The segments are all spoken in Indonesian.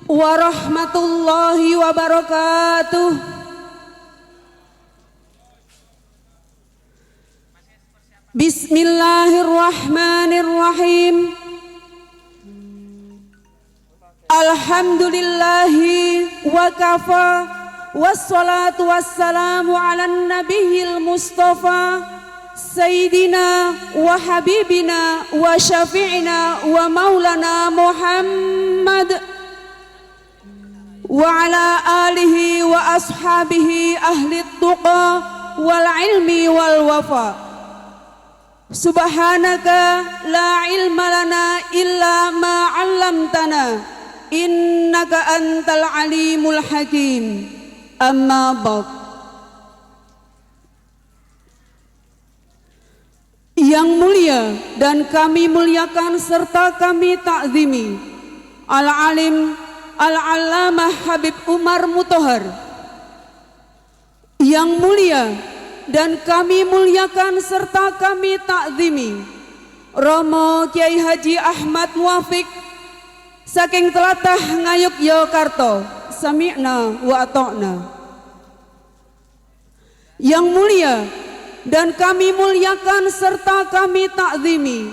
warahmatullahi wabarakatuh. Bismillahirrahmanirrahim. Alhamdulillahi wa kafa, wassalatu wassalamu ala nabiyil mustafa, sayyidina wa habibina wa syafi'ina wa maulana Muhammad wa ala alihi wa ashabihi ahli tuqa wal ilmi wal wafa. Subhanaka la ilma lana illa ma 'allamtana innaka antal alimul hakim. Amma ba'd. Yang mulia dan kami muliakan serta kami takzimi al-alim al-allamah Habib Umar Mutahar. Yang mulia dan kami muliakan serta kami takzimi Romo Kiai Haji Ahmad Muafiq saking telatah Ngayogyakarta. Sami'na wa ata'na. Yang mulia dan kami muliakan serta kami takzimi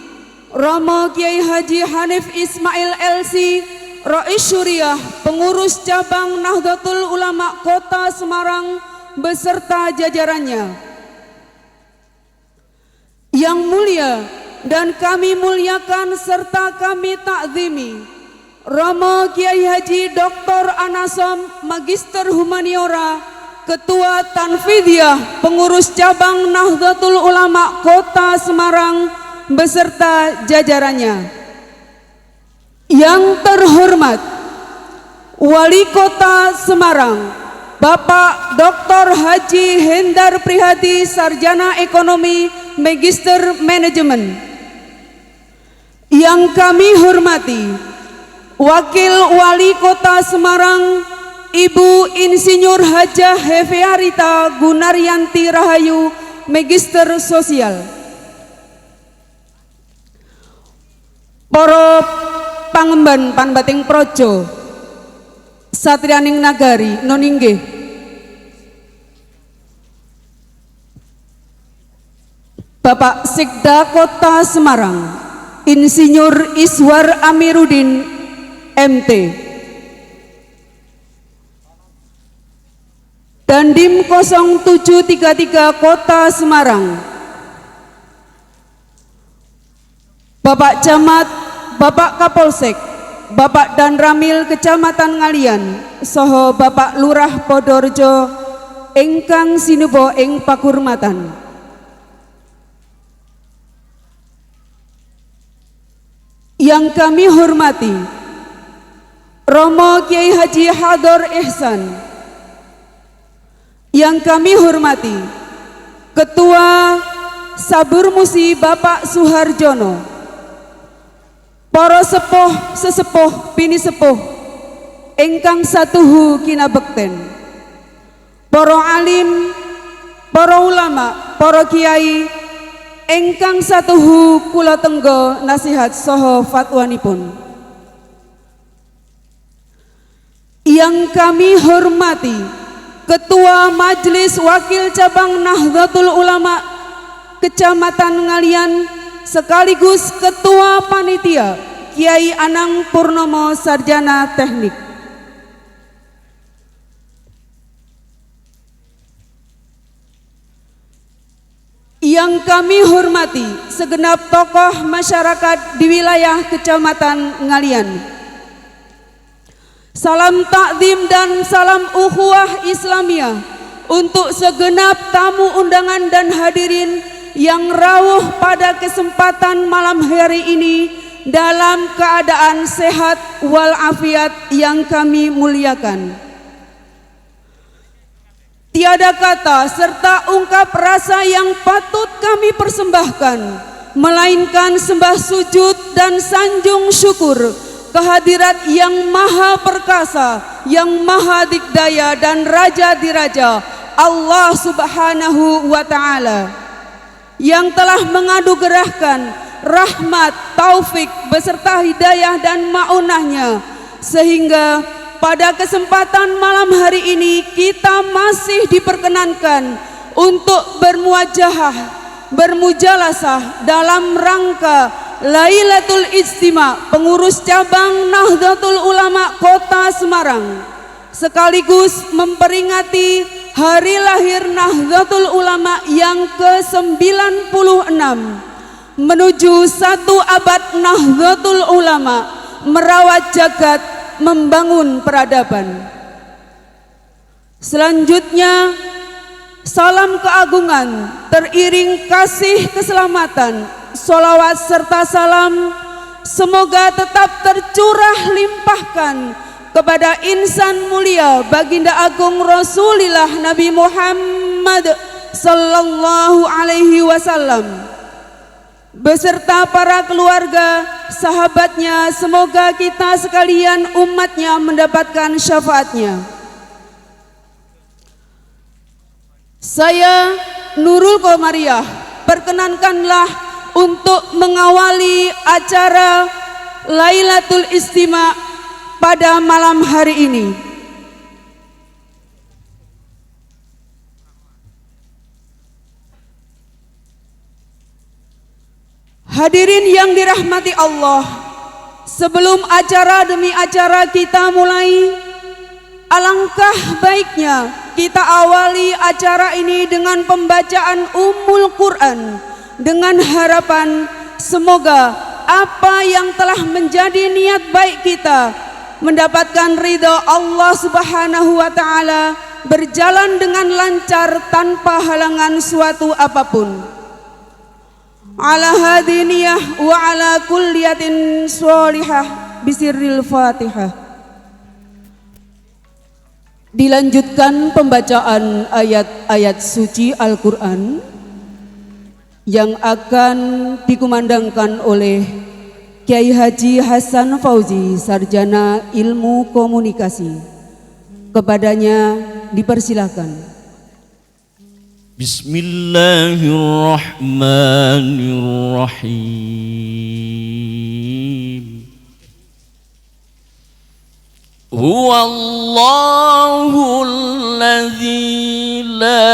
Romo Kiai Haji Hanif Ismail LC, Rais Syuriah, pengurus cabang Nahdlatul Ulama Kota Semarang beserta jajarannya. Yang mulia dan kami muliakan serta kami takzimi Romo Kiai Haji Dr. Anasom, Magister Humaniora, Ketua Tanfidiyah, pengurus cabang Nahdlatul Ulama Kota Semarang beserta jajarannya. Yang terhormat Wali Kota Semarang Bapak Dr. Haji Hendar Prihadi, Sarjana Ekonomi, Magister Manajemen. Yang kami hormati Wakil Wali Kota Semarang Ibu Insinyur Hajah Hefearita Gunaryanti Rahayu, Magister Sosial. Para pangemban panbating projo satriyaning nagari noninggih Bapak Sekda Kota Semarang Insinyur Iswar Amiruddin MT, Dandim 0733 Kota Semarang, Bapak Camat, Bapak Kapolsek, Bapak Danramil Kecamatan Ngalian, soho Bapak Lurah Podorjo ingkang sinuba ing pakurmatan. Yang kami hormati Romo Kiai Haji Hador Ihsan. Yang kami hormati Ketua Sabur Musi Bapak Suharjono, para sepuh sesepuh bini sepuh ingkang satuhu kinabekten, para alim, para ulama, para kiai ingkang satuhu kula tenggo nasihat saha fatwanipun. Yang kami hormati Ketua Majelis Wakil Cabang Nahdlatul Ulama Kecamatan Ngalian sekaligus Ketua Panitia Kiai Anang Purnomo, Sarjana Teknik. Yang kami hormati segenap tokoh masyarakat di wilayah Kecamatan Ngalian. Salam takdim dan salam ukhuwah Islamiyah untuk segenap tamu undangan dan hadirin yang rawuh pada kesempatan malam hari ini dalam keadaan sehat walafiat yang kami muliakan. Tiada kata serta ungkap rasa yang patut kami persembahkan, melainkan sembah sujud dan sanjung syukur kehadirat yang maha perkasa, yang maha dikdaya dan raja diraja, Allah Subhanahu wa Ta'ala, yang telah menganugerahkan rahmat, taufik beserta hidayah dan ma'unahnya, sehingga pada kesempatan malam hari ini kita masih diperkenankan untuk bermuajahah, bermujalasah dalam rangka Lailatul Ijtima pengurus cabang Nahdlatul Ulama Kota Semarang, sekaligus memperingati hari lahir Nahdlatul Ulama yang ke-96 menuju 1 abad Nahdlatul Ulama merawat jagat, membangun peradaban. Selanjutnya, salam keagungan teriring kasih keselamatan, sholawat serta salam semoga tetap tercurah limpahkan kepada insan mulia baginda agung Rasulullah Nabi Muhammad sallallahu alaihi wasallam beserta para keluarga, sahabatnya. Semoga kita sekalian umatnya mendapatkan syafaatnya. Saya Nurul Komariah perkenankanlah untuk mengawali acara Lailatul Ijtima pada malam hari ini. Hadirin yang dirahmati Allah, sebelum acara demi acara kita mulai, alangkah baiknya kita awali acara ini dengan pembacaan Ummul Quran dengan harapan semoga apa yang telah menjadi niat baik kita mendapatkan ridha Allah Subhanahu wa taala berjalan dengan lancar tanpa halangan suatu apapun. Ala hadiniyah wa ala kulliyatin sholihah bisirril Fatihah. Dilanjutkan pembacaan ayat-ayat suci Al-Quran yang akan dikumandangkan oleh Kiai Haji Hasan Fauzi, Sarjana Ilmu Komunikasi. Kepadanya dipersilakan. Bismillahirrahmanirrahim. Huwallahul ladzi la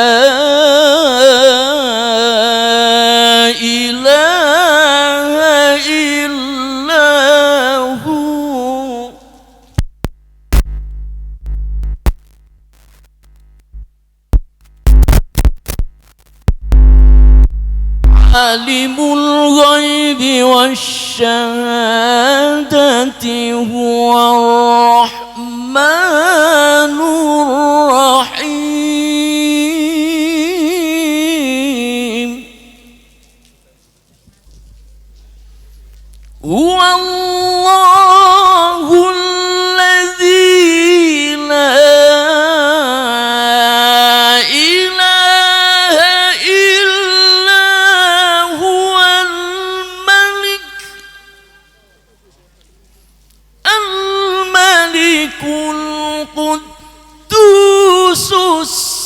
ilaha illa hu. Alimul ghaibi wasyahadati huwar rahmanur rahim. Huwallahul ladzi la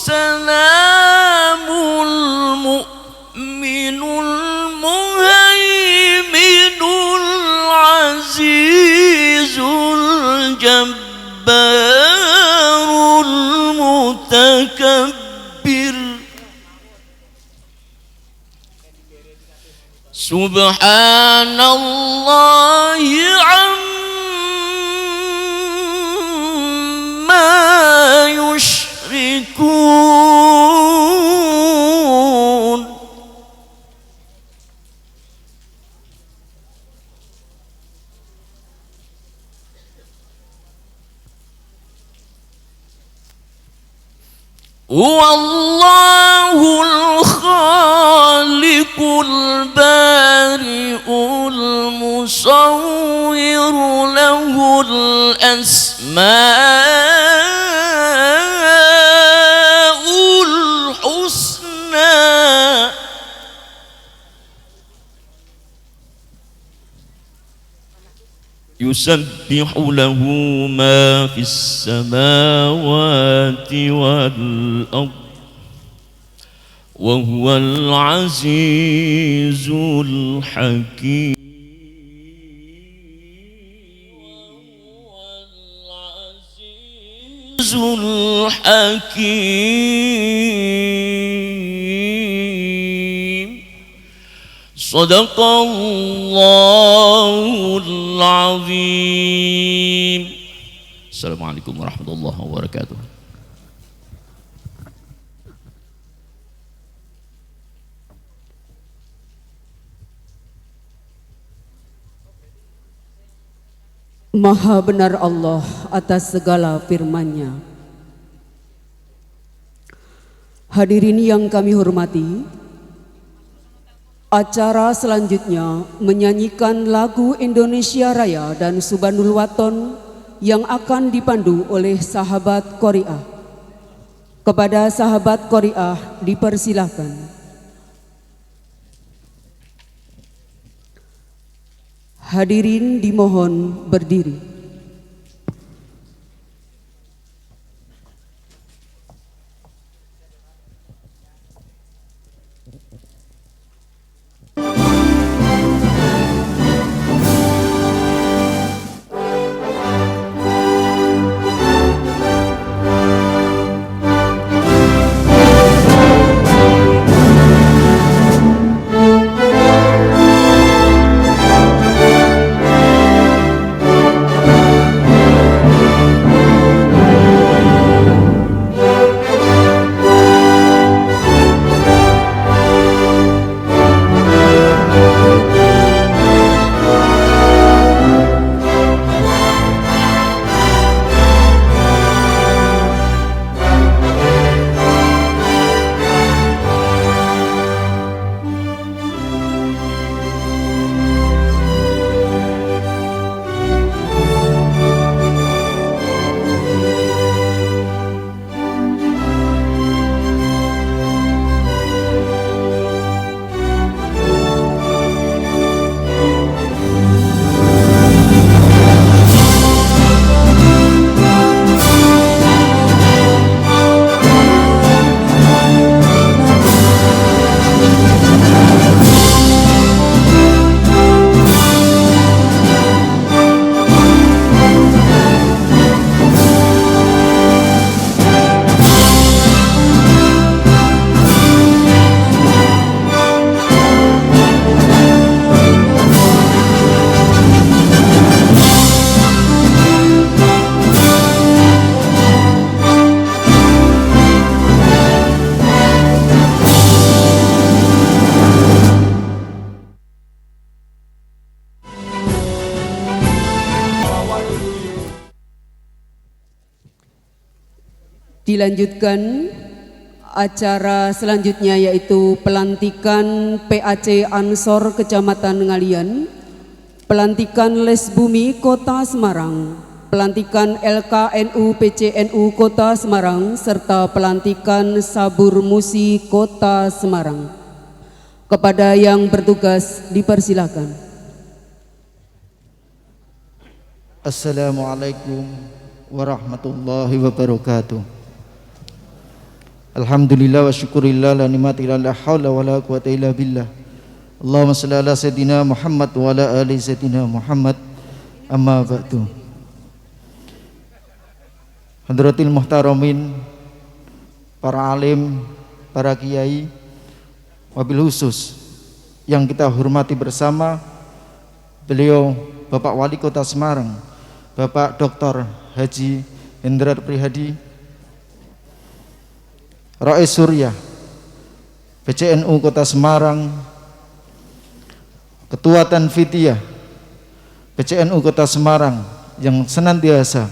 Salamul mu'minul muhaiminul azizul jabbarul mutakabbir. Subhanallahi amma yushrikun. Huwallahul khaliqul bari'ul musawwir lahul asma'ul husna. Yusabbihu lahu ma fis samawati wal ardh wa huwal azizul hakim. الحكيم صدق الله العظيم. Assalamualaikum warahmatullahi wabarakatuh. Maha benar Allah atas segala firman-Nya. Hadirin yang kami hormati, acara selanjutnya menyanyikan lagu Indonesia Raya dan Subhanul Waton yang akan dipandu oleh sahabat Qori'ah. Kepada sahabat Qori'ah dipersilahkan. Hadirin dimohon berdiri. Dilanjutkan acara selanjutnya yaitu pelantikan PAC Ansor Kecamatan Ngalian, pelantikan Les Bumi Kota Semarang, pelantikan LKNU PCNU Kota Semarang, serta pelantikan Sabur Musi Kota Semarang. Kepada yang bertugas dipersilakan. Assalamualaikum warahmatullahi wabarakatuh. Alhamdulillah wa syukurillah la ni'matillah la hawla wa la quwata illa billah. Allahumma salli ala sayyidina Muhammad wa ala ali sayyidina Muhammad. Amma ba'du. Hadratil muhtaramin, para alim, para kiai, wabil khusus yang kita hormati bersama beliau Bapak Wali Kota Semarang, Bapak Dr. Haji Hendrar Prihadi, Rais Surya PCNU Kota Semarang, Ketua Tanfidiyah PCNU Kota Semarang yang senantiasa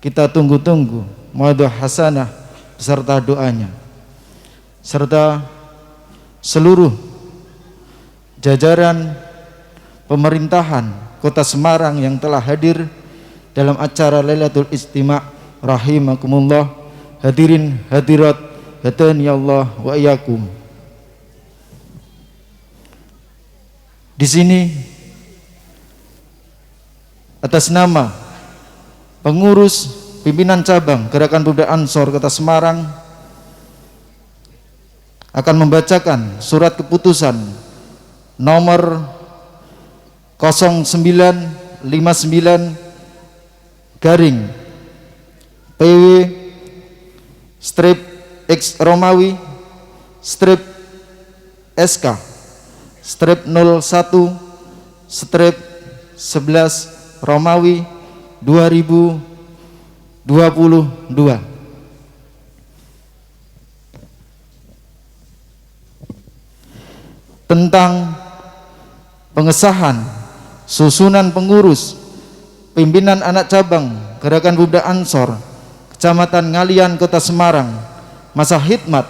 kita tunggu-tunggu mawaddah hasanah beserta doanya, serta seluruh jajaran pemerintahan Kota Semarang yang telah hadir dalam acara Lailatul Istima' rahimakumullah. Hadirin hadirat hadani Allah wa iyyakum. Di sini atas nama pengurus pimpinan cabang Gerakan Pemuda Ansor Kota Semarang akan membacakan surat keputusan nomor 0959 garing PW strip X Romawi strip SK strip 01 strip 11 Romawi 2022. Tentang pengesahan susunan pengurus pimpinan anak cabang Gerakan Pemuda Ansor Kecamatan Ngalian Kota Semarang masa khidmat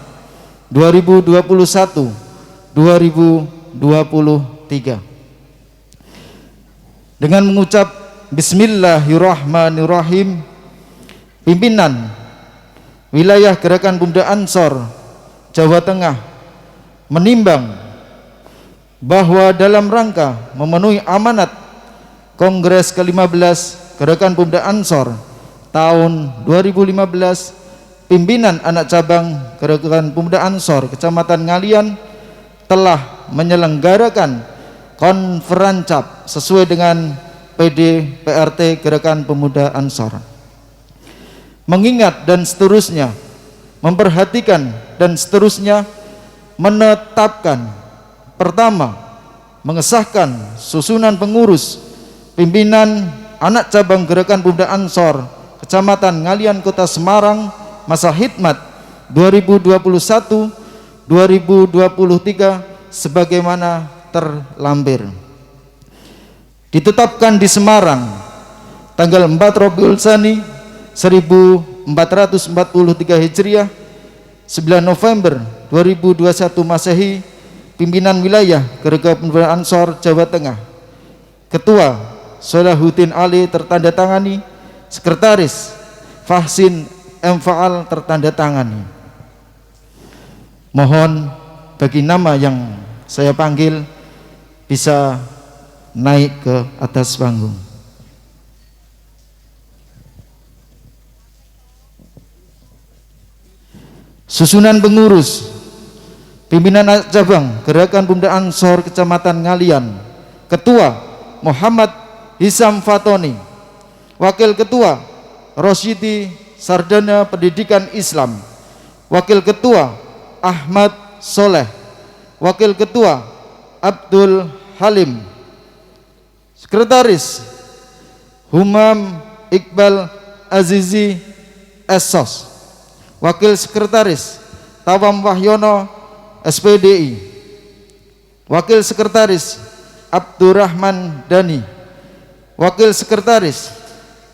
2021-2023 dengan mengucap Bismillahirrahmanirrahim. Pimpinan wilayah Gerakan Pemuda Ansor Jawa Tengah menimbang bahwa dalam rangka memenuhi amanat Kongres ke-15 Gerakan Pemuda Ansor tahun 2015, pimpinan anak cabang Gerakan Pemuda Ansor Kecamatan Ngalian telah menyelenggarakan konferancap sesuai dengan PD PRT Gerakan Pemuda Ansor. Mengingat dan seterusnya, memperhatikan dan seterusnya, menetapkan. Pertama, mengesahkan susunan pengurus pimpinan anak cabang Gerakan Pemuda Ansor Kecamatan Ngalian Kota Semarang masa khidmat 2021-2023 sebagaimana terlampir. Ditetapkan di Semarang tanggal 4 Rabiul Tsani 1443 Hijriah 9 November 2021 Masehi. Pimpinan wilayah Gerakan Pemuda Ansor Jawa Tengah, Ketua Solahuddin Ali tertandatangani, Sekretaris Fahsin M. Faal tertandatangani. Mohon bagi nama yang saya panggil bisa naik ke atas panggung. Susunan pengurus pimpinan anak cabang Gerakan Pemuda Ansor Kecamatan Ngalian. Ketua Muhammad Hisam Fatoni. Wakil Ketua Rosyidi Sarjana Pendidikan Islam. Wakil Ketua Ahmad Soleh. Wakil Ketua Abdul Halim. Sekretaris Humam Iqbal Azizi Esos. Wakil Sekretaris Tawam Wahyono SPDI. Wakil Sekretaris Abdurrahman Dani. Wakil Sekretaris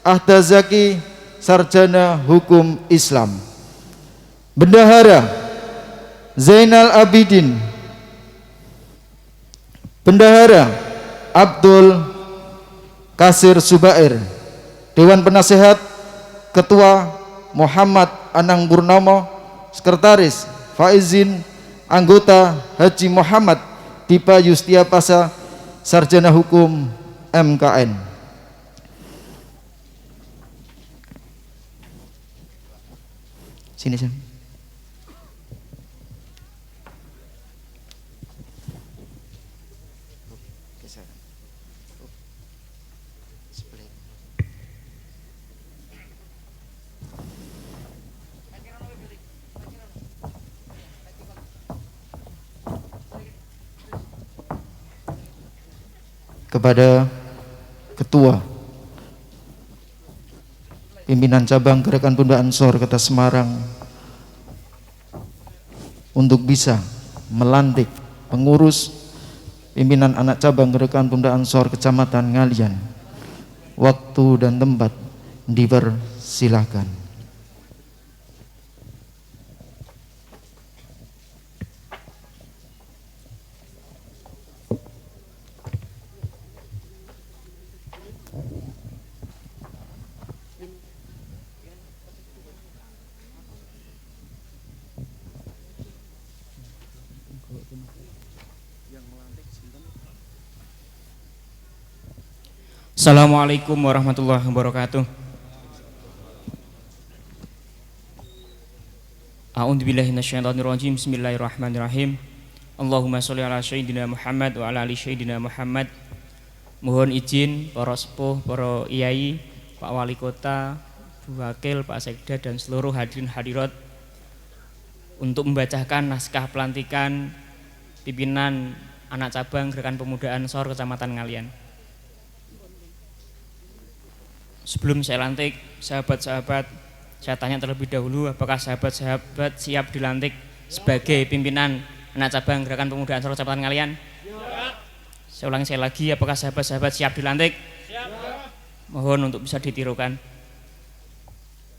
Ahda Zaki Sarjana Hukum Islam. Bendahara Zainal Abidin. Bendahara Abdul Kasir Subair. Dewan Penasehat Ketua Muhammad Anang Purnomo. Sekretaris Faizin. Anggota Haji Muhammad Dipa Yustia Pasa Sarjana Hukum MKN. Sini Sam. Kepada Ketua Pimpinan Cabang Gerakan Pemuda Ansor Kota Semarang untuk bisa melantik pengurus pimpinan anak cabang Gerakan Pemuda Ansor Kecamatan Ngalian. Waktu dan tempat dipersilakan. Assalamualaikum warahmatullahi wabarakatuh. A'udzubillahi minasyaitonirrajim. Bismillahirrahmanirrahim. Allahumma sholli ala sayyidina Muhammad wa ala ali sayyidina Muhammad. Mohon izin para sepuh, para iyai, Pak Wali Kota, Bu Wakil, Pak Sekda dan seluruh hadirin hadirat untuk membacakan naskah pelantikan pimpinan anak cabang Gerakan Pemuda Ansor Kecamatan Ngalian. Sebelum saya lantik, sahabat-sahabat, saya tanya terlebih dahulu, apakah sahabat-sahabat siap dilantik sebagai pimpinan anak cabang Gerakan Pemuda Ansor Kecamatan Ngalian? Saya ulangi sekali lagi, apakah sahabat-sahabat siap dilantik? Mohon untuk bisa ditirukan.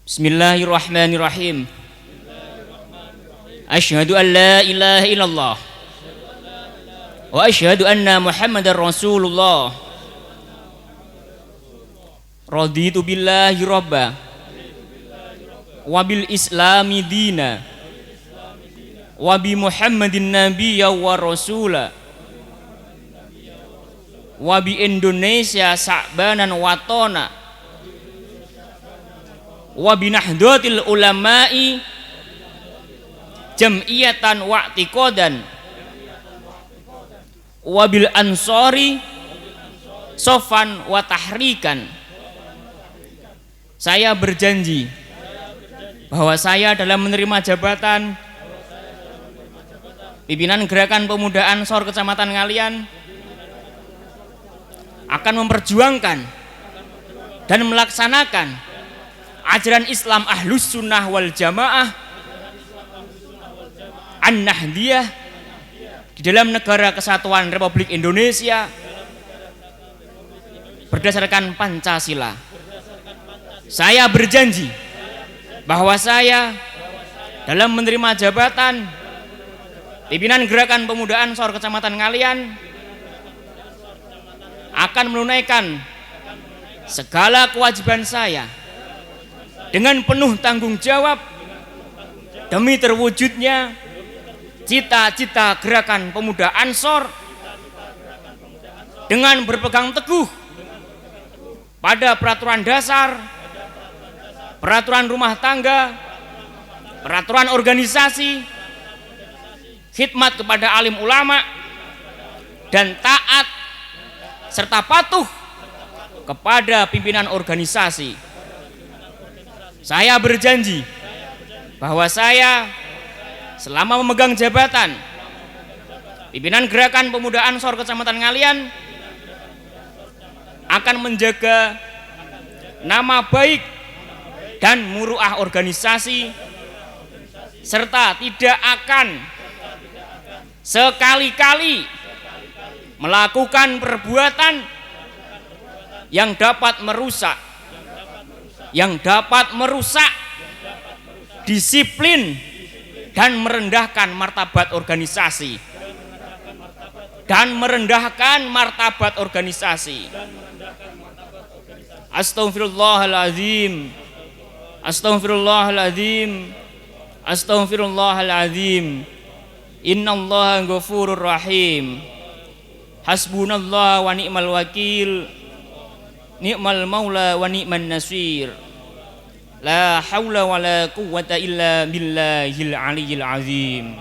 Bismillahirrahmanirrahim. Asyhadu an la ilaha illallah wa asyhadu anna Muhammadar Rasulullah. Raditu billahi robba wabil islami dina wabi Muhammadin nabiyya wa rasula wabi Indonesia sa'banan watona wabi nahdlatil ulama'i jam'iyatan wa'tiqadan wabil ansori sofan wa tahrikan. Saya berjanji bahwa saya dalam menerima jabatan pimpinan Gerakan Pemuda Ansor Kecamatan Ngalian akan memperjuangkan dan melaksanakan ajaran Islam Ahlus Sunnah wal Jamaah An-Nahdiyah di dalam Negara Kesatuan Republik Indonesia berdasarkan Pancasila. Saya berjanji bahwa saya dalam menerima jabatan pimpinan Gerakan Pemuda Ansor Kecamatan Ngalian akan menunaikan segala kewajiban saya dengan penuh tanggung jawab demi terwujudnya cita-cita Gerakan Pemuda Ansor dengan berpegang teguh pada peraturan dasar, peraturan rumah tangga, peraturan organisasi, khidmat kepada alim ulama, dan taat serta patuh kepada pimpinan organisasi. Saya berjanji bahwa saya selama memegang jabatan pimpinan Gerakan Pemuda Ansor Kecamatan Ngalian akan menjaga nama baik dan muruah organisasi serta tidak akan sekali-kali melakukan perbuatan yang dapat merusak disiplin dan merendahkan martabat organisasi Astaghfirullahaladzim. Innallaha ghafurur rahim. Hasbunallah wa ni'mal wakil. Ni'mal maula wa ni'man nasir. La haula wa la quwwata illa billahil aliyyil azim.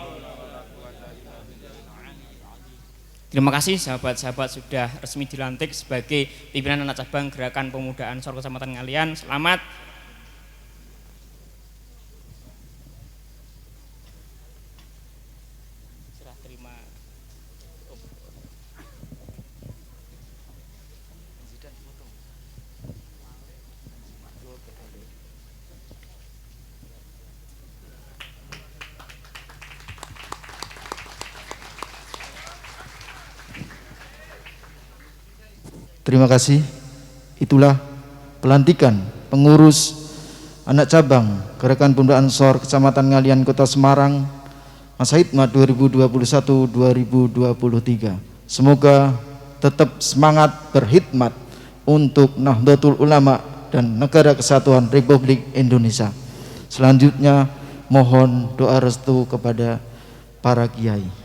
Terima kasih sahabat-sahabat sudah resmi dilantik sebagai pimpinan anak cabang Gerakan Pemuda Ansor Kecamatan Ngalian. Selamat. Serah terima. Terima kasih. Itulah pelantikan pengurus anak cabang Gerakan Pemuda Ansor Kecamatan Ngalian Kota Semarang masa hikmat 2021-2023. Semoga tetap semangat berkhidmat untuk Nahdlatul Ulama dan Negara Kesatuan Republik Indonesia. Selanjutnya mohon doa restu kepada para kiai.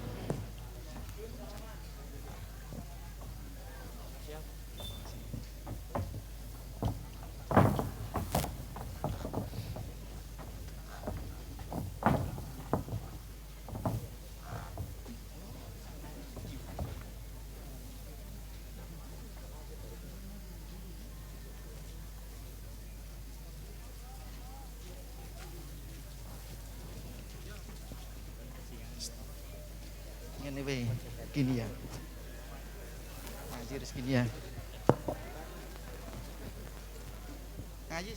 anyway gini ya. Ngaji rezeki ya. Ngaji.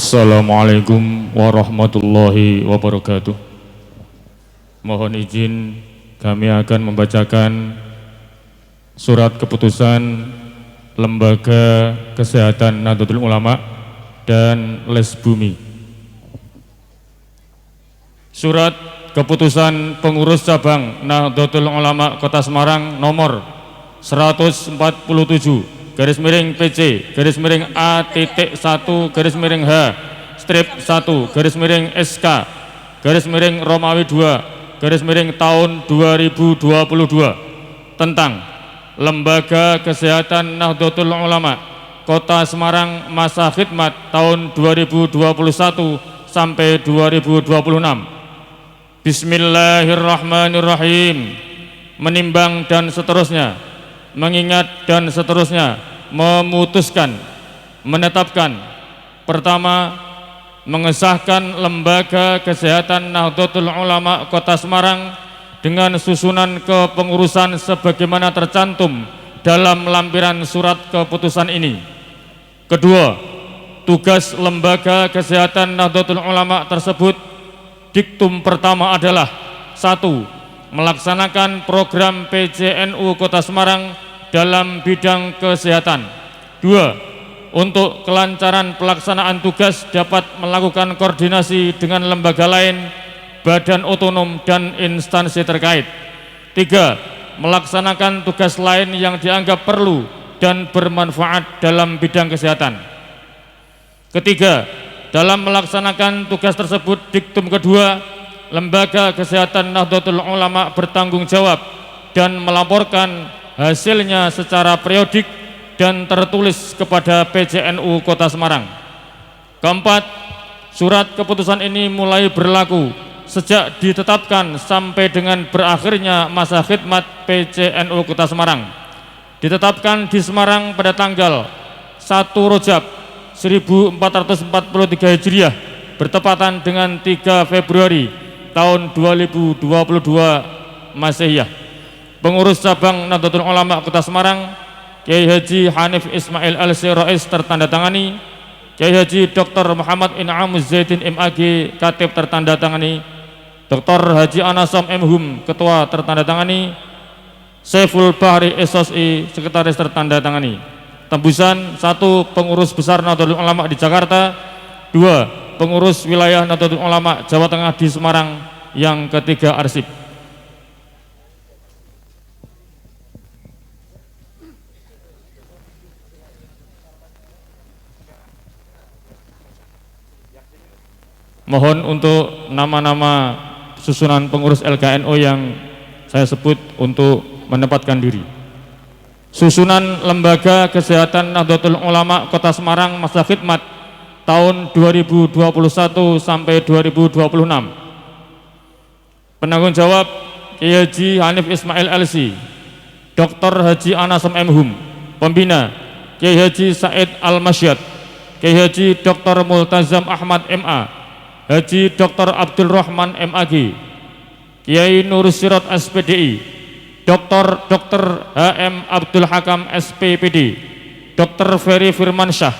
Assalamualaikum warahmatullahi wabarakatuh. Mohon izin kami akan membacakan surat keputusan Lembaga Kesehatan Nahdlatul Ulama dan Les Bumi. Surat keputusan pengurus cabang Nahdlatul Ulama Kota Semarang nomor 147 garis miring PC garis miring A.1 garis miring H strip 1 garis miring SK garis miring Romawi 2 garis miring tahun 2022 tentang Lembaga Kesehatan Nahdlatul Ulama Kota Semarang masa khidmat tahun 2021 sampai 2026. Bismillahirrahmanirrahim. Menimbang dan seterusnya, mengingat dan seterusnya, memutuskan, menetapkan. Pertama, mengesahkan Lembaga Kesehatan Nahdlatul Ulama Kota Semarang dengan susunan kepengurusan sebagaimana tercantum dalam lampiran surat keputusan ini. Kedua, tugas Lembaga Kesehatan Nahdlatul Ulama tersebut diktum pertama adalah 1. Melaksanakan program PCNU Kota Semarang dalam bidang kesehatan. 2. Untuk kelancaran pelaksanaan tugas dapat melakukan koordinasi dengan lembaga lain, badan otonom dan instansi terkait. 3. Melaksanakan tugas lain yang dianggap perlu dan bermanfaat dalam bidang kesehatan. Ketiga, dalam melaksanakan tugas tersebut diktum kedua, Lembaga Kesehatan Nahdlatul Ulama bertanggung jawab dan melaporkan hasilnya secara periodik dan tertulis kepada PCNU Kota Semarang. Keempat, surat keputusan ini mulai berlaku sejak ditetapkan sampai dengan berakhirnya masa khidmat PCNU Kota Semarang. Ditetapkan di Semarang pada tanggal 1 Rajab 1443 Hijriah bertepatan dengan 3 Februari tahun 2022 Masehiyah. Pengurus cabang Nahdlatul Ulama Kota Semarang Kiai Haji Hanif Ismail Al-Sirais tertandatangani, Kiai Haji Dr. Muhammad In'am Zaidin MAG Katib tertandatangani, Dr. Haji Anasam M. Hum Ketua tertandatangani, Saiful Bahri SOSI Sekretaris tertandatangani. Tembusan 1. Pengurus besar Nahdlatul Ulama di Jakarta. 2. Pengurus wilayah Nahdlatul Ulama Jawa Tengah di Semarang. Yang ketiga, arsip. Mohon untuk nama-nama susunan pengurus LKNO yang saya sebut untuk menempatkan diri. Susunan Lembaga Kesehatan Nahdlatul Ulama Kota Semarang masa khidmat tahun 2021 sampai 2026. Penanggung jawab Kiai Haji Hanif Ismail LC, Dr. Haji Anasam M. Hum. Pembina Kiai Haji Said Al-Masyad, Kiai Haji Dr. Multazam Ahmad MA, Haji Dr. Abdul Rahman MAG, Kiai Nur Sirat SPDI, Dr. HM Abdul Hakam SPPD, Dr. Ferry Firmansyah,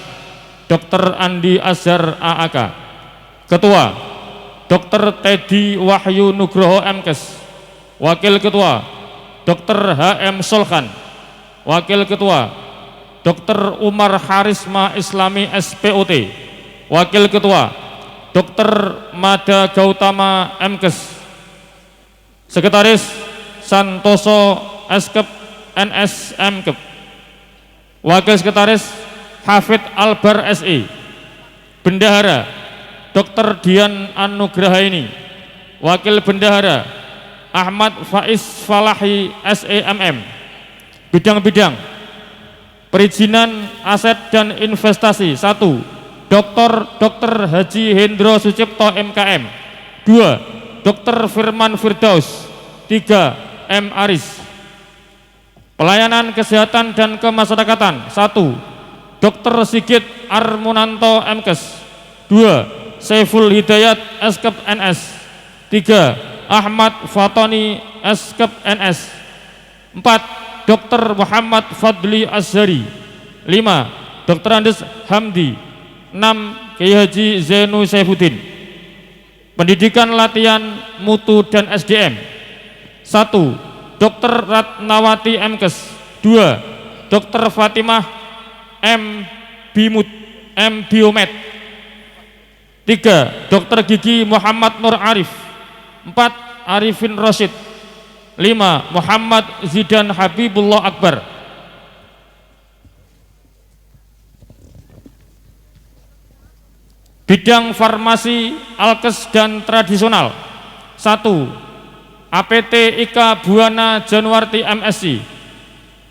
Dr. Andi Azhar AAK. Ketua Dr. Teddy Wahyu Nugroho MKes. Wakil Ketua Dr. HM Solkan. Wakil Ketua Dr. Umar Harisma Islami SPOT. Wakil Ketua Dr. Mada Gautama MKes. Sekretaris Santoso Eskep NS MKep. Wakil Sekretaris Hafid Albar SE. Bendahara Dr. Dian Anugrahaini. Wakil Bendahara Ahmad Faiz Falahi SEMM. Bidang-bidang perizinan aset dan investasi. 1. Dr. Haji Hendro Sucipto MKM. 2. Dr. Firman Firdaus. 3. M. Aris. Pelayanan kesehatan dan kemasyarakatan. 1. Dr. Sigit Armunanto MKes. 2. Saiful Hidayat Eskep NS. 3. Ahmad Fatoni Eskep NS. 4. Dr. Muhammad Fadli Azhari. 5. Dr. Andes Hamdi. 6. Kiai Haji Zainu Saifuddin. Pendidikan latihan mutu dan SDM. 1. Dr. Ratnawati MKes. 2. Dr. Fatimah M. Biomed. 3. Dr. Gigi Muhammad Nur Arif. 4. Arifin Rosyid. 5. Muhammad Zidan Habibullah Akbar. Bidang farmasi, alkes dan tradisional. 1. APT Ika Buana Januarti MSc.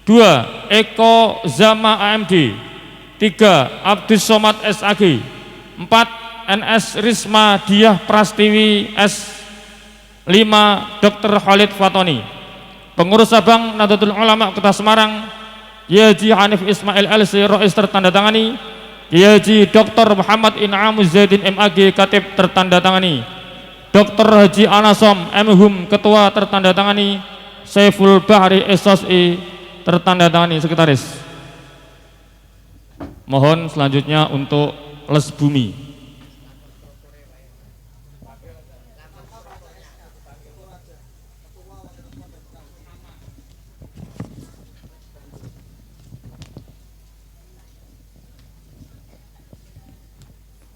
2. Eko Zama AMD. 3. Abdus Somad SAG. 4. NS Risma Diah Prastiwi S. 5. Dr. Khalid Fatoni. Pengurus Cabang Nahdlatul Ulama Kota Semarang, Kiai Haji Hanif Ismail LC Rois tertandatangani. Kiai Haji Dr. Muhammad In'am Zaidin MAG Katib tertandatangani. Dr. Haji Anasom M.Hum Ketua tertandatangani. Saiful Bahri SOSI tertandatangani Sekretaris. Mohon selanjutnya untuk les bumi.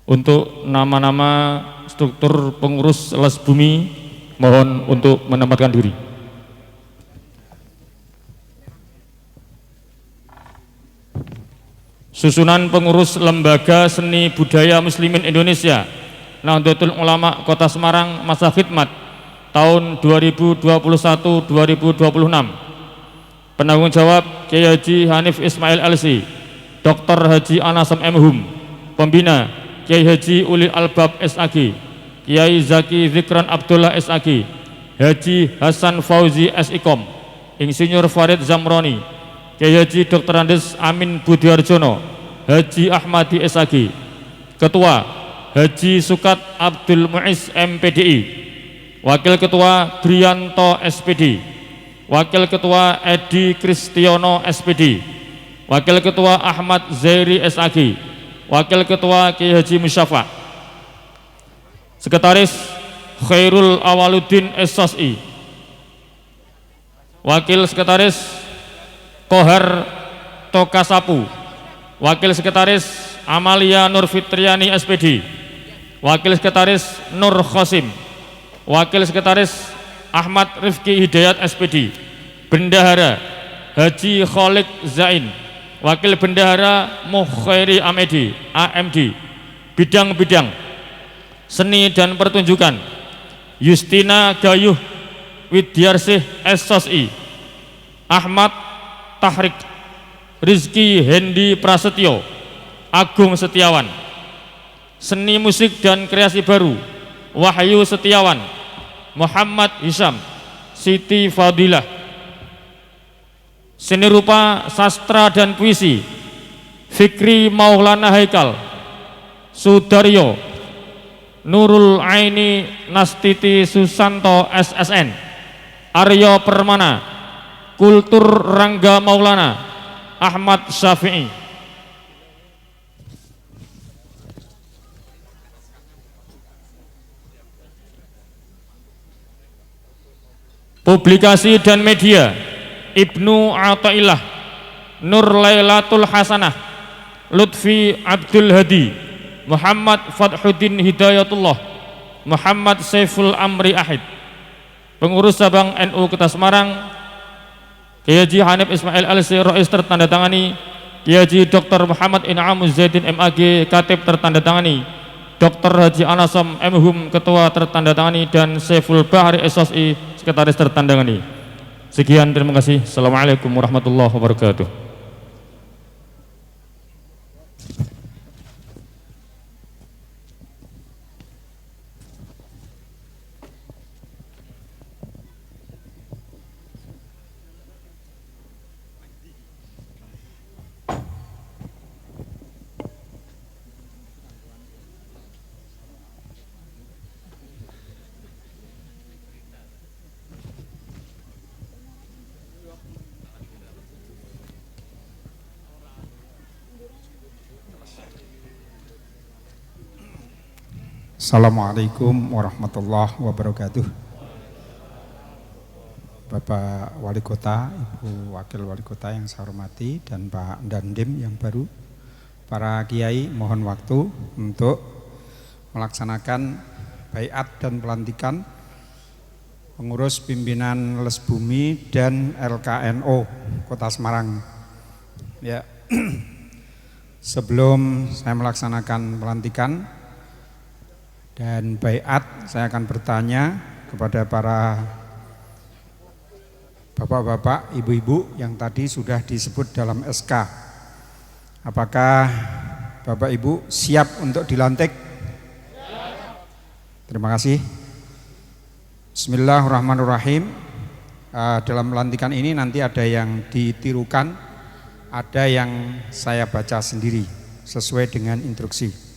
Untuk nama-nama struktur pengurus les bumi, mohon untuk menempatkan diri. Susunan pengurus Lembaga Seni Budaya Muslimin Indonesia Nahdlatul Ulama Kota Semarang masa khidmat tahun 2021-2026. Penanggung jawab Kiai Haji Hanif Ismail LC, Dr. Haji Anasom M.Hum. Pembina Kiai Haji Ulil Albab SAG, Kiai Zaki Zikran Abdullah SAG, Haji Hasan Fauzi SIKOM, Insinyur Farid Zamroni, Kiai Haji Dr. Andes Amin Budiarjono, Haji Ahmadi SAG. Ketua Haji Sukat Abdul Muiz MPDI. Wakil Ketua Brianto SPD. Wakil Ketua Edi Kristiono SPD. Wakil Ketua Ahmad Zairi SAG. Wakil Ketua Kiai Haji Musyafa. Sekretaris Khairul Awaluddin SOSI. Wakil Sekretaris Kohar Tokasapu. Wakil Sekretaris Amalia Nur Fitriani SPD. Wakil Sekretaris Nur Khosim. Wakil Sekretaris Ahmad Rifki Hidayat SPD. Bendahara Haji Khalid Zain. Wakil Bendahara Mukhairi Amedi AMD. Bidang-bidang seni dan pertunjukan Justina Gayuh Widyarsih SOSI. Ahmad Tahrik. Rizky Hendi Prasetyo. Agung Setiawan. Seni musik dan kreasi baru Wahyu Setiawan. Muhammad Hisham. Siti Fadilah. Seni rupa, sastra dan puisi Fikri Maulana Haikal. Sudaryo. Nurul Aini Nastiti Susanto SSN. Aryo Permana. Kultur Rangga Maulana. Ahmad Syafi'i. Publikasi dan media Ibnu Athaillah, Nur Lailatul Hasanah, Lutfi Abdul Hadi, Muhammad Fathuddin Hidayatullah, Muhammad Saiful Amri Ahid. Pengurus Cabang NU Kota Semarang, Kiai Haji Hanif Ismail LC Rois tertandatangani. Kiai Haji Dr. Muhammad In'am Zaidin MAG Katib tertandatangani. Dr. Haji Anasom M.Hum Ketua tertandatangani dan Saiful Bahri SOSI Sekretaris tertandatangani. Sekian, terima kasih. Assalamualaikum warahmatullahi wabarakatuh. Assalamualaikum warahmatullahi wabarakatuh. Bapak Wali Kota, Ibu Wakil Wali Kota yang saya hormati, dan Pak Dandim yang baru, para kiai, mohon waktu untuk melaksanakan baiat dan pelantikan pengurus pimpinan Les Bumi dan LKNO Kota Semarang. Ya, sebelum saya melaksanakan pelantikan dan baiat, saya akan bertanya kepada para bapak-bapak, ibu-ibu yang tadi sudah disebut dalam SK. Apakah Bapak Ibu siap untuk dilantik? Terima kasih. Bismillahirrahmanirrahim. Dalam pelantikan ini nanti ada yang ditirukan, ada yang saya baca sendiri sesuai dengan instruksi.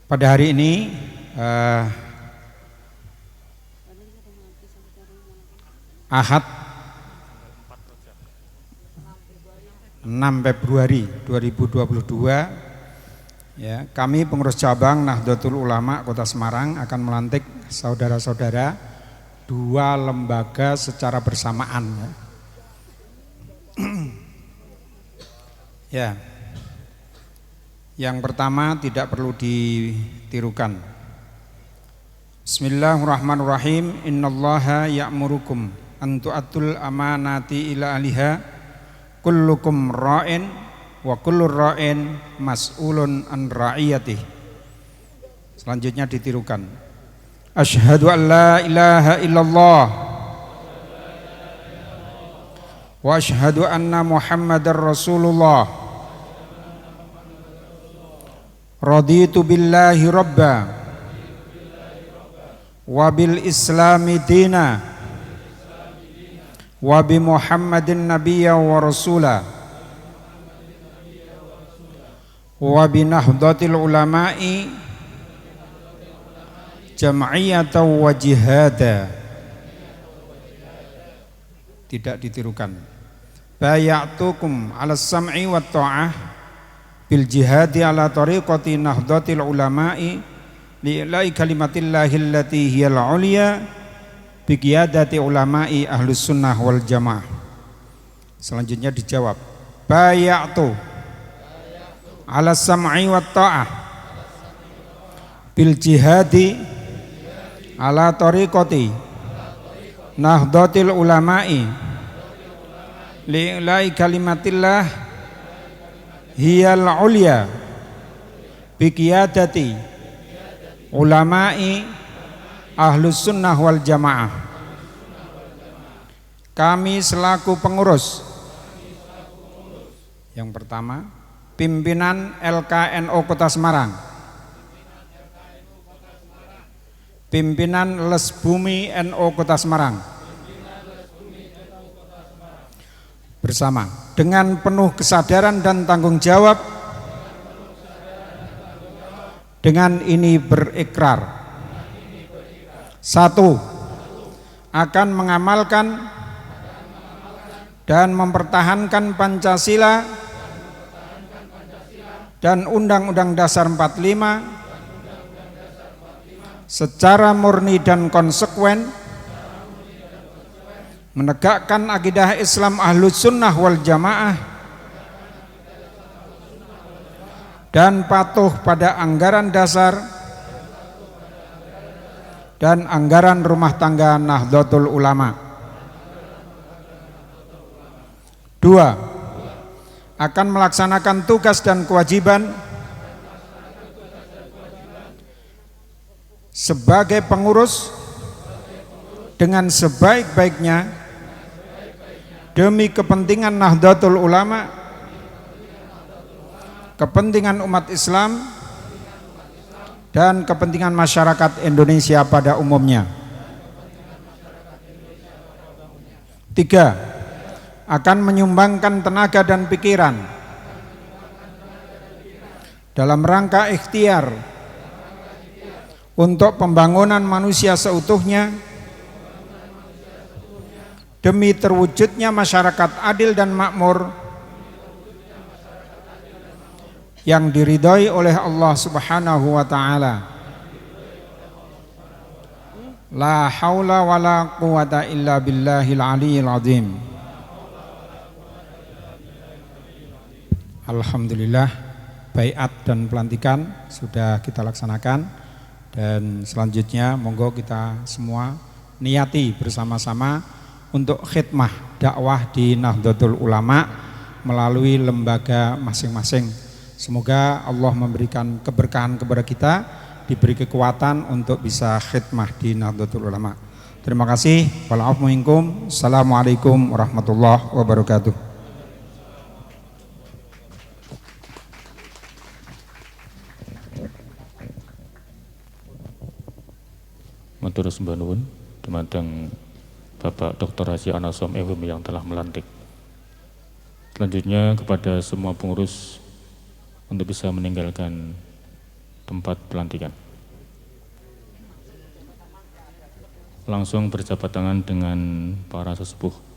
Pada hari ini Ahad 6 Februari 2022, ya, kami pengurus cabang Nahdlatul Ulama Kota Semarang akan melantik saudara-saudara 2 lembaga secara bersamaan, ya. Ya. Yang pertama tidak perlu ditirukan. Bismillahirrahmanirrahim. Innallaha ya'murukum an tu'atul amanati ila ahliha kullukum ra'in wa kullur ra'in mas'ulun an ra'iyatih. Selanjutnya ditirukan. Asyhadu an la ilaha illallah wa asyhadu anna Muhammadar Rasulullah. Raditu billahi rabba wa bil islami dina wa bi Muhammadin nabiyya wa rasula wa bi nahdlatil ulama'i jam'iyatan wa jihada. Tidak ditirukan. Bayatukum ala sam'i wa ta'ah bil jihadi ala tariqati nahdlatil ulama'i li'ilai kalimatillahi allati hiyal ulia bi qiyadati ulama'i ahlus sunnah wal jamaah. Selanjutnya dijawab, bayatu ala sam'i wa ta'ah bil jihadi ala tariqati nahdlatil ulama'i li'ilai kalimatillah hiyal ulya bi qiyadati ulama'i ahlus sunnah wal jamaah. Kami selaku pengurus, yang pertama pimpinan LKNO Kota Semarang, pimpinan Les Bumi NO Kota Semarang, bersama dengan penuh kesadaran dan tanggung jawab, dengan ini berikrar: 1. Akan mengamalkan dan mempertahankan Pancasila dan Undang-Undang Dasar 45 secara murni dan konsekuen, menegakkan akidah Islam Ahlus Sunnah wal Jamaah dan patuh pada anggaran dasar dan anggaran rumah tangga Nahdlatul Ulama. 2. Akan melaksanakan tugas dan kewajiban sebagai pengurus dengan sebaik-baiknya demi kepentingan Nahdlatul Ulama, kepentingan umat Islam, dan kepentingan masyarakat Indonesia pada umumnya. 3. Akan menyumbangkan tenaga dan pikiran dalam rangka ikhtiar untuk pembangunan manusia seutuhnya demi terwujudnya masyarakat adil dan makmur yang diridhoi oleh Allah Subhanahu wa taala. La haula wala quwata illa billahil aliyil azim. Alhamdulillah, baiat dan pelantikan sudah kita laksanakan, dan selanjutnya monggo kita semua niati bersama-sama untuk khidmah dakwah di Nahdlatul Ulama melalui lembaga masing-masing. Semoga Allah memberikan keberkahan kepada kita, diberi kekuatan untuk bisa khidmah di Nahdlatul Ulama. Terima kasih. Wa'alaikum minkum. Assalamualaikum warahmatullahi wabarakatuh. Matur sembah nuwun dumateng Bapak Dr. Haji Anasom Ewem yang telah melantik. Selanjutnya kepada semua pengurus untuk bisa meninggalkan tempat pelantikan. Langsung berjabat tangan dengan para sesepuh.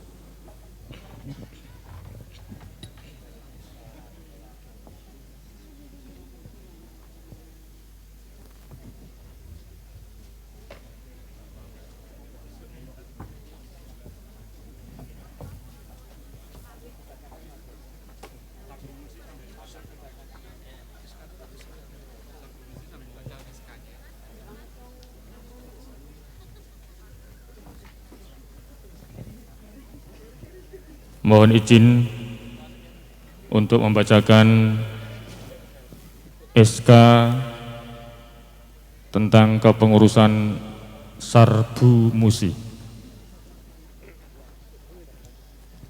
Mohon izin untuk membacakan SK tentang kepengurusan Sarbu Musi.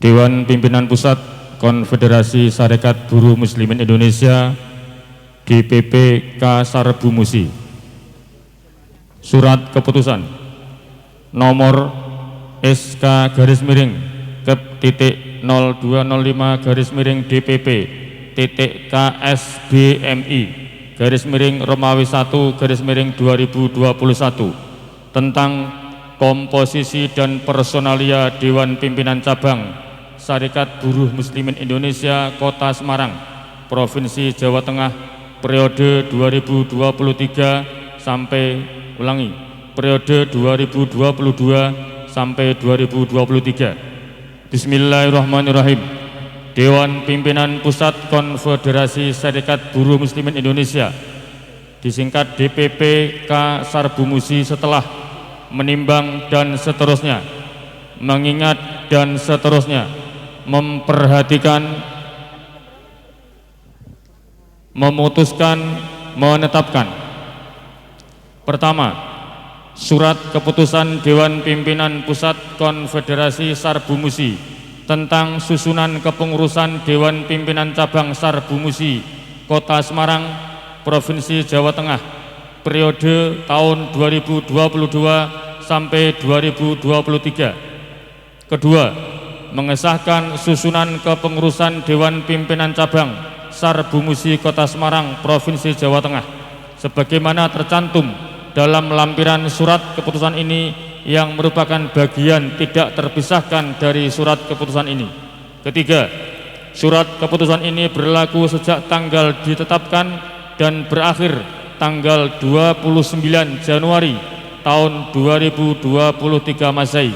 Dewan Pimpinan Pusat Konfederasi Sarekat Buruh Muslimin Indonesia DPP K Sarbu Musi. Surat keputusan nomor SK /0205/DPP KSBMI Romawi 1/2021 tentang komposisi dan personalia Dewan Pimpinan Cabang Sarekat Buruh Muslimin Indonesia Kota Semarang, Provinsi Jawa Tengah periode 2023 sampai periode 2022 sampai 2023. Bismillahirrahmanirrahim. Dewan Pimpinan Pusat Konfederasi Serikat Buruh Muslimin Indonesia, disingkat DPP K Sarbu Musi, setelah menimbang dan seterusnya, mengingat dan seterusnya, memperhatikan, memutuskan, menetapkan. Pertama, surat keputusan Dewan Pimpinan Pusat Konfederasi Sarbu Musi tentang susunan kepengurusan Dewan Pimpinan Cabang Sarbu Musi Kota Semarang, Provinsi Jawa Tengah periode tahun 2022 sampai 2023. Kedua, mengesahkan susunan kepengurusan Dewan Pimpinan Cabang Sarbu Musi Kota Semarang, Provinsi Jawa Tengah sebagaimana tercantum dalam lampiran surat keputusan ini yang merupakan bagian tidak terpisahkan dari surat keputusan ini. Ketiga, surat keputusan ini berlaku sejak tanggal ditetapkan dan berakhir tanggal 29 Januari tahun 2023 Masehi.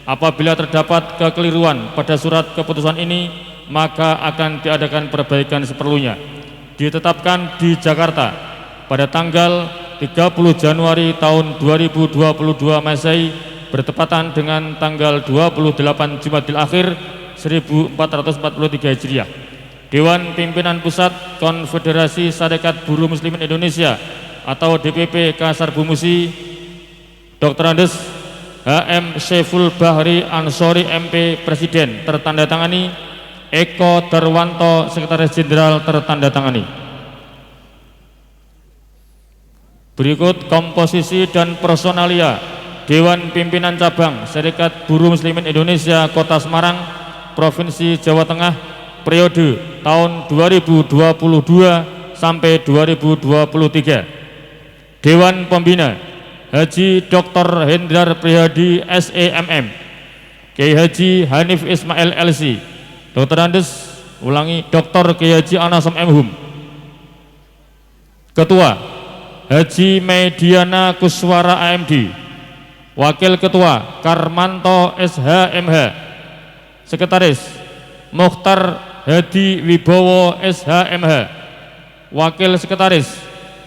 Apabila terdapat kekeliruan pada surat keputusan ini, maka akan diadakan perbaikan seperlunya. Ditetapkan di Jakarta pada tanggal 30 Januari tahun 2022 Masehi bertepatan dengan tanggal 28 Jumadil Akhir 1443 Hijriah. Dewan Pimpinan Pusat Konfederasi Sarekat Buruh Muslimin Indonesia atau DPP K Sarbu Musi, Dr. Andes HM Syaiful Bahri Ansori MP Presiden tertandatangani, Eko Darwanto Sekretaris Jenderal tertandatangani. Berikut komposisi dan personalia Dewan Pimpinan Cabang Serikat Buruh Muslimin Indonesia Kota Semarang, Provinsi Jawa Tengah periode tahun 2022 sampai 2023. Dewan Pembina Haji Dr. Hendrar Prihadi SEMM, Kiai Haji Hanif Ismail LC, Dr. Andes, Dr. Kiai Haji Anasom M. Hum. Ketua Haji Mediana Kuswara AMD, Wakil Ketua Karmanto SHMH, Sekretaris Mukhtar Hadi Wibowo SHMH, Wakil Sekretaris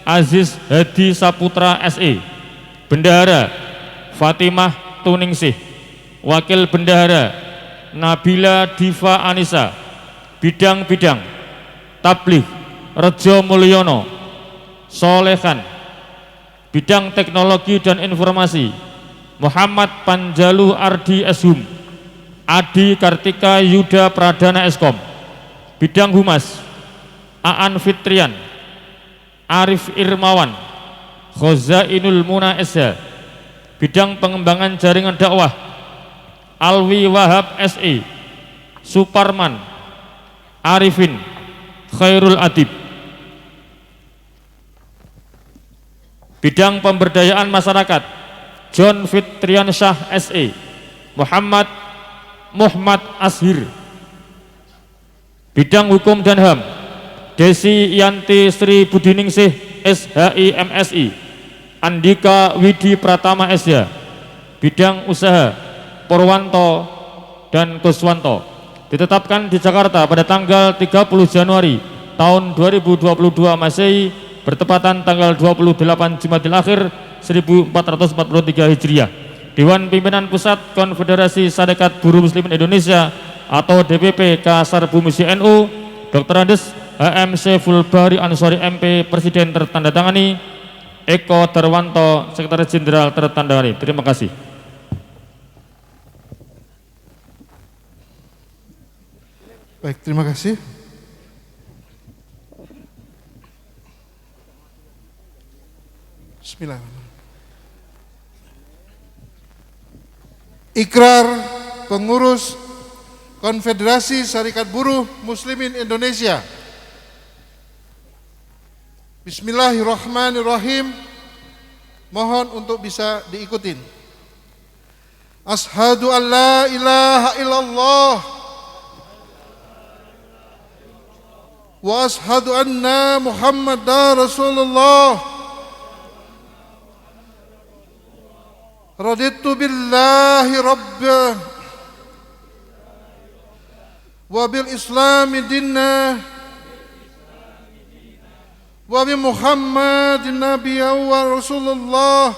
Aziz Hadi Saputra SE, Bendahara Fatimah Tuningsih, Wakil Bendahara Nabila Diva Anissa, Bidang-bidang Tabligh Rejo Mulyono Solehan, Bidang Teknologi dan Informasi Muhammad Panjalu Ardi Eshum, Adi Kartika Yuda Pradana Eskom, Bidang Humas Aan Fitrian, Arif Irmawan, Khozainul Muna SH, Bidang Pengembangan Jaringan Dakwah Alwi Wahab SE, Suparman Arifin Khairul Adib, Bidang Pemberdayaan Masyarakat John Fitrian Syah SE, Muhammad Ashir, Bidang Hukum dan HAM Desi Yanti Sri Budiningsih SHI MSI, Andika Widi Pratama SH, Bidang Usaha Purwanto dan Kuswanto, ditetapkan di Jakarta pada tanggal 30 Januari tahun 2022 Masehi bertepatan tanggal 28 Jumadil Akhir 1443 Hijriah. Dewan Pimpinan Pusat Konfederasi Sadekat Buruh Muslimin Indonesia atau DPP Kasar Bumisi NU, Dr. Andes HM Syaiful Bahri Ansori MP Presiden tertandatangani, Eko Darwanto Sekretaris Jenderal tertandatangani. Terima kasih. Baik, terima kasih. Bismillahirrahmanirrahim. Ikrar pengurus Konfederasi Serikat Buruh Muslimin Indonesia. Bismillahirrahmanirrahim. Mohon untuk bisa diikutin. Ashhadu an la ilaha illallah wa ashhadu anna Muhammadar Rasulullah. Raditu billahi rabbah wa bil islami dinnah wa bi Muhammadin nabiyyan wa rasulullah.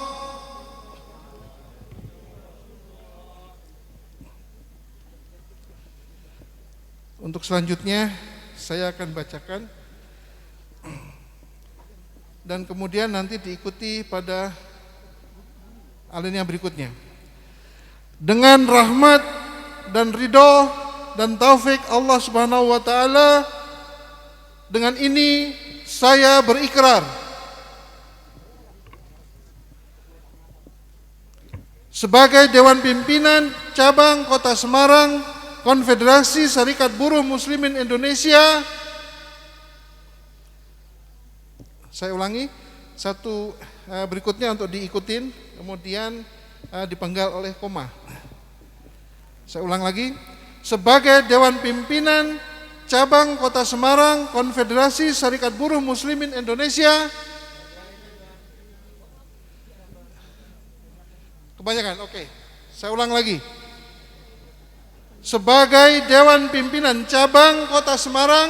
Untuk selanjutnya saya akan bacakan dan kemudian nanti diikuti pada alinea berikutnya. Dengan rahmat dan ridho dan taufik Allah Subhanahu wa taala, dengan ini saya berikrar sebagai Dewan Pimpinan Cabang Kota Semarang Konfederasi Serikat Buruh Muslimin Indonesia. Saya ulangi, satu berikutnya untuk diikutin, kemudian dipenggal oleh koma. Saya ulang lagi, sebagai Dewan Pimpinan Cabang Kota Semarang Konfederasi Serikat Buruh Muslimin Indonesia. Kebanyakan, oke. Saya ulang lagi. Sebagai Dewan Pimpinan Cabang Kota Semarang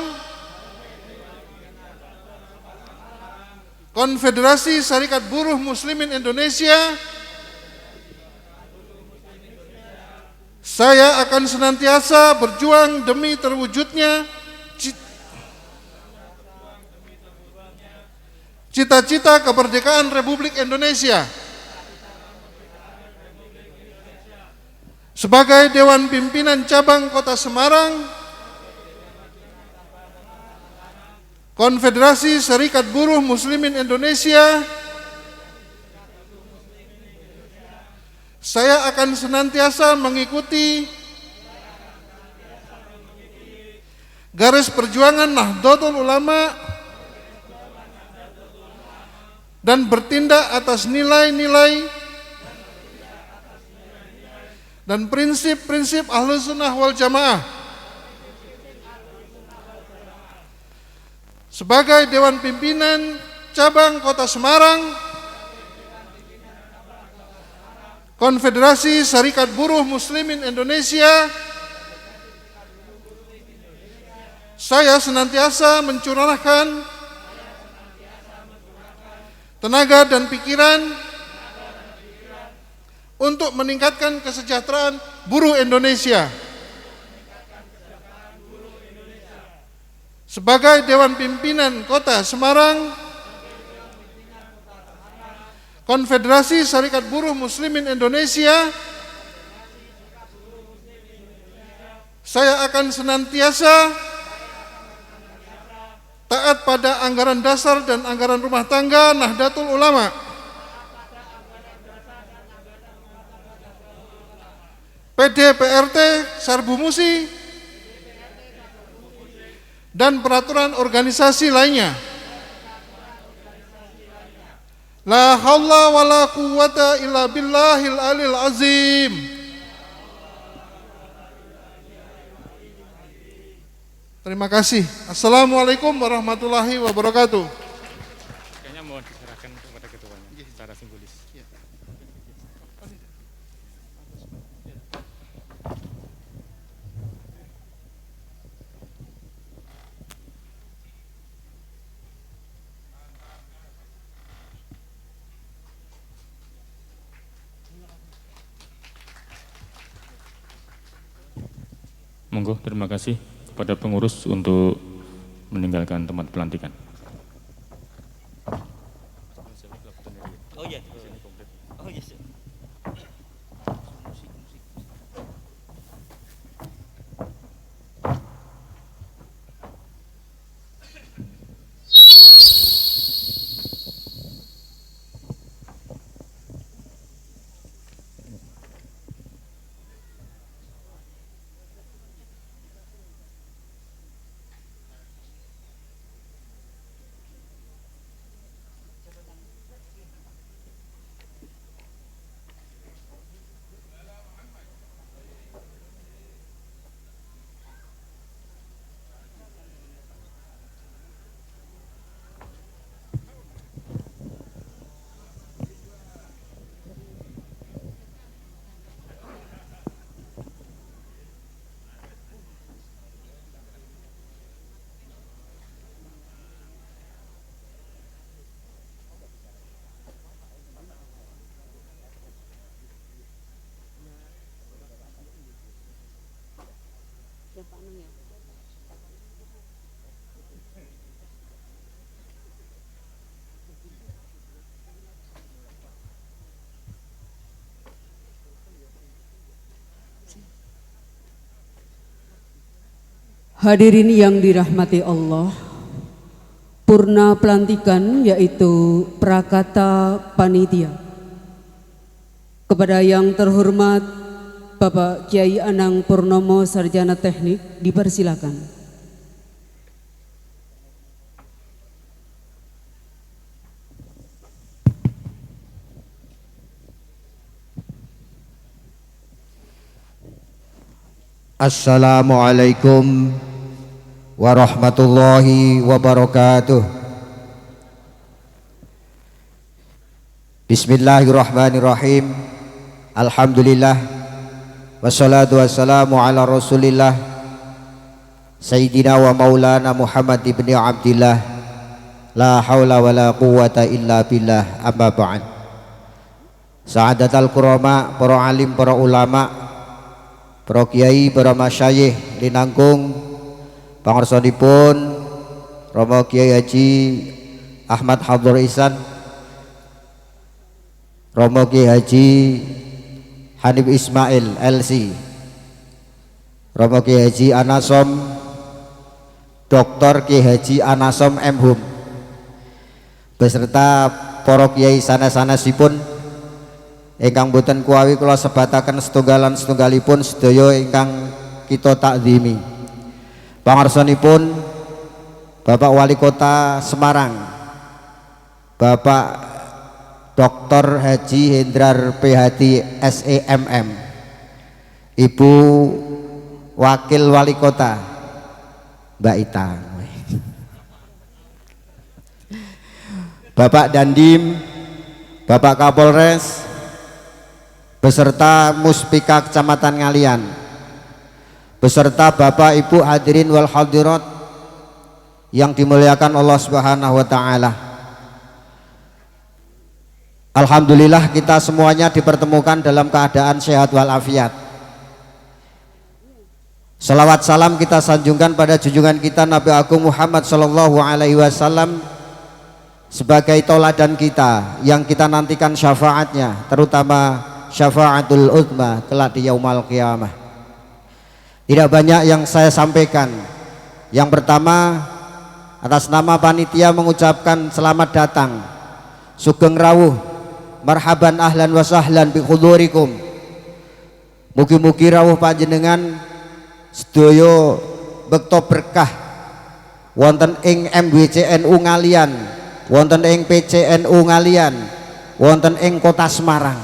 Konfederasi Serikat Buruh Muslimin Indonesia, saya akan senantiasa berjuang demi terwujudnya cita-cita kemerdekaan Republik Indonesia. sebagai Dewan Pimpinan Cabang Kota Semarang, Konfederasi Serikat Buruh Muslimin Indonesia, saya akan senantiasa mengikuti garis perjuangan Nahdlatul Ulama dan bertindak atas nilai-nilai dan prinsip-prinsip Ahlus Sunnah wal Jamaah. Sebagai Dewan Pimpinan Cabang Kota Semarang, Konfederasi Serikat Buruh Muslimin Indonesia, saya senantiasa mencurahkan tenaga dan pikiran untuk meningkatkan kesejahteraan buruh Indonesia. Sebagai Dewan Pimpinan Kota Semarang, Konfederasi Serikat Buruh Muslimin Indonesia, saya akan senantiasa taat pada anggaran dasar dan anggaran rumah tangga Nahdlatul Ulama, PD-PRT Sarbu Musi, dan peraturan organisasi lainnya. La haula wa la quwwata illa billahil alil azim. Terima kasih. Assalamualaikum warahmatullahi wabarakatuh. Kayaknya mohon diserahkan kepada ketuanya secara simbolis. Monggo, terima kasih kepada pengurus untuk meninggalkan tempat pelantikan. Oh iya. Oh iya. Hadirin yang dirahmati Allah, purna pelantikan yaitu prakata panitia. Kepada yang terhormat Bapak Kiai Anang Purnomo Sarjana Teknik dipersilakan. Assalamualaikum warahmatullahi wabarakatuh. Bismillahirrahmanirrahim. Alhamdulillah wassalatu wassalamu ala Rasulillah Sayyidina wa Maulana Muhammad ibni Abdillah. La haula wa la quwwata illa billah. Amma ba'd. Sa'adatul kurama, para alim, para ulama, para kiai, para masyayikh linangkung pangarsanipun Rama Kiai Haji Ahmad Hadhur Ihsan, Rama Kiai Haji Hanif Ismail LC, Romo Ki Haji Anasom Dr. Ki Haji Anasom M Hum beserta para kiai sanes-sanesipun ingkang boten kuwawi kula sebataken setunggalan-setunggalipun sedaya ingkang kita takzimi. Pangarsanipun Bapak Wali Kota Semarang, Bapak Dr. Haji Hendrar PhD SEMM, Ibu Wakil Wali Kota Mbak Ita, Bapak Dandim, Bapak Kapolres beserta Muspika Kecamatan Ngalian, beserta Bapak Ibu hadirin wal hadirat yang dimuliakan Allah Subhanahu wa taala. Alhamdulillah kita semuanya dipertemukan dalam keadaan sehat walafiat. Salawat salam kita sanjungkan pada junjungan kita Nabi Agung Muhammad sallallahu alaihi wasallam sebagai tauladan kita yang kita nantikan syafaatnya, terutama syafaatul uzma kelak di yaumul qiyamah. Tidak banyak yang saya sampaikan. Yang pertama, atas nama panitia mengucapkan selamat datang, sugeng rawuh, marhaban ahlan wa sahlan bi hudurikum. Mugi-mugi rawuh panjenengan sedaya bekto berkah wonten ing MWCNU Ngalian, wonten ing PCNU Ngalian, wonten ing Kota Semarang.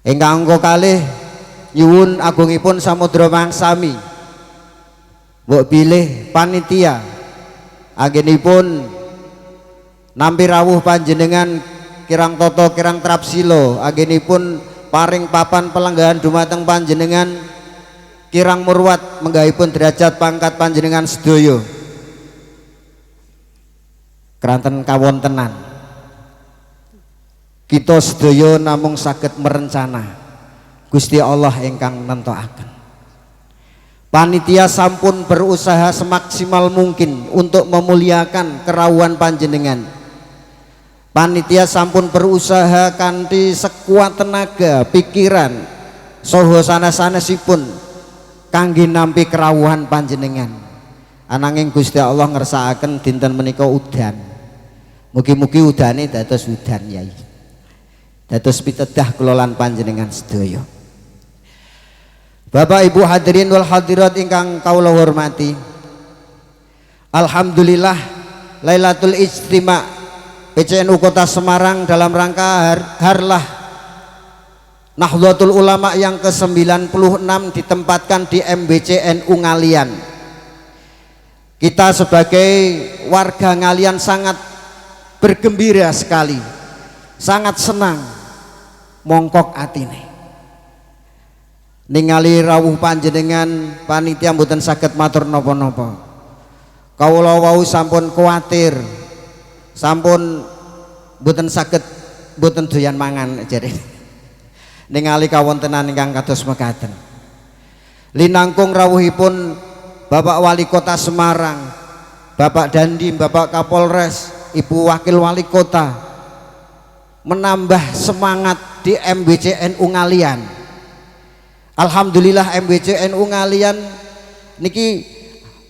Ingkang angka kalih nyuwun agungipun samudra mangsami mbok bilih panitia anggenipun nampi rawuh panjenengan kirang toto kirang trapsilo, anggenipun paring papan pelanggahan dumateng panjenengan kirang murwat menggahipun derajat pangkat panjenengan sedaya keranten kawontenan. Kita sedaya namung saged merencana, Gusti Allah ingkang nentokaken. Panitia sampun berusaha semaksimal mungkin untuk memuliakan kerawuhan panjenengan. Panitia sampun berusaha kanthi sekuat tenaga, pikiran, saha sanes-sanesipun kangge nampi kerawuhan panjenengan. Ananging Gusti Allah ngersakaken dinten menika udan. Mugi-mugi udane dados udan Yai. Dados pitedah kelolaan panjenengan sedaya. Bapak Ibu hadirin wal hadirat ingkang kawula hormati, alhamdulillah Lailatul Ijtima PCNU Kota Semarang dalam rangka Harlah Nahdlatul Ulama yang ke-96 ditempatkan di MBCNU Ngalian. Kita sebagai warga Ngalian sangat bergembira sekali, sangat senang, mongkok atine ningali rawuh panjenengan. Panitia mboten saged matur napa-napa. Kawula wau sampun kuwatir, sampun mboten saged, mboten doyan mangan jare ningali kawontenan ingkang kados mekaten. Linangkung rawuhipun Bapak Wali Kota Semarang, Bapak Dandim, Bapak Kapolres, Ibu Wakil Wali Kota menambah semangat di MBCNU Ngalian. Alhamdulillah MBCNU Ngalian niki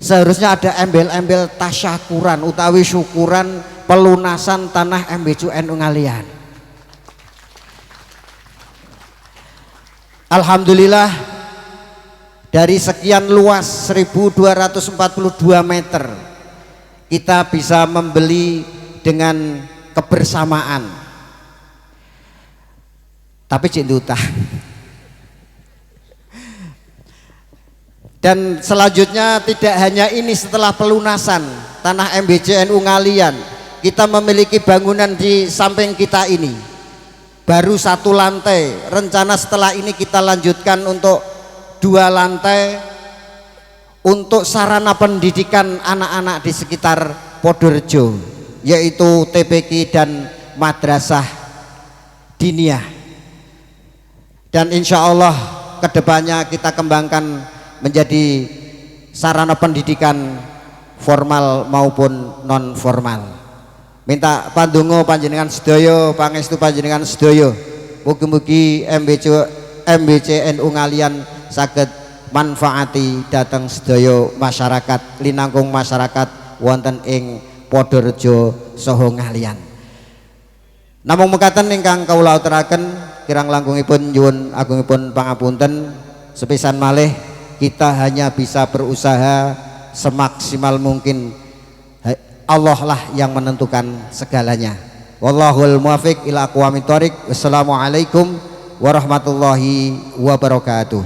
seharusnya ada embel-embel tasyakuran utawi syukuran pelunasan tanah MBCNU Ngalian. Alhamdulillah dari sekian luas 1242 meter kita bisa membeli dengan kebersamaan. Tapi cik utah. Dan selanjutnya tidak hanya ini, setelah pelunasan tanah MBCNU Ngalian, kita memiliki bangunan di samping kita ini baru 1 lantai. Rencana setelah ini kita lanjutkan untuk 2 lantai untuk sarana pendidikan anak-anak di sekitar Podorejo, yaitu TPQ dan Madrasah Diniyah. Dan insya Allah kedepannya kita kembangkan menjadi sarana pendidikan formal maupun non formal. Minta pandonga panjenengan sedaya, pangestu panjenengan sedaya, Mugi-mugi MBCNU ngalian saged manfaati dateng sedaya masyarakat linangkung masyarakat wonten ing Podorejo saha ngalian. Namung mekaten ingkang kawula aturaken kirang langkungipun nyuwun agungipun pangapunten sepisan malih kita hanya bisa berusaha semaksimal mungkin. Allah lah yang menentukan segalanya. Wallahul muwaffiq ila aqwamit thoriq. Wassalamualaikum warahmatullahi wabarakatuh.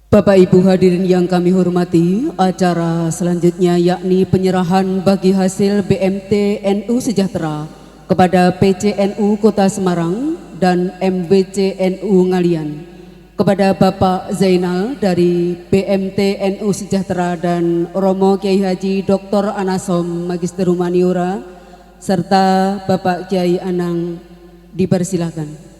Bapak Ibu hadirin yang kami hormati, acara selanjutnya yakni penyerahan bagi hasil BMT NU Sejahtera kepada PCNU Kota Semarang dan MBC NU Ngalian. Kepada Bapak Zainal dari BMT NU Sejahtera dan Romo Kiai Haji Dr. Anasom Magister Humaniora serta Bapak Kiai Anang dipersilakan.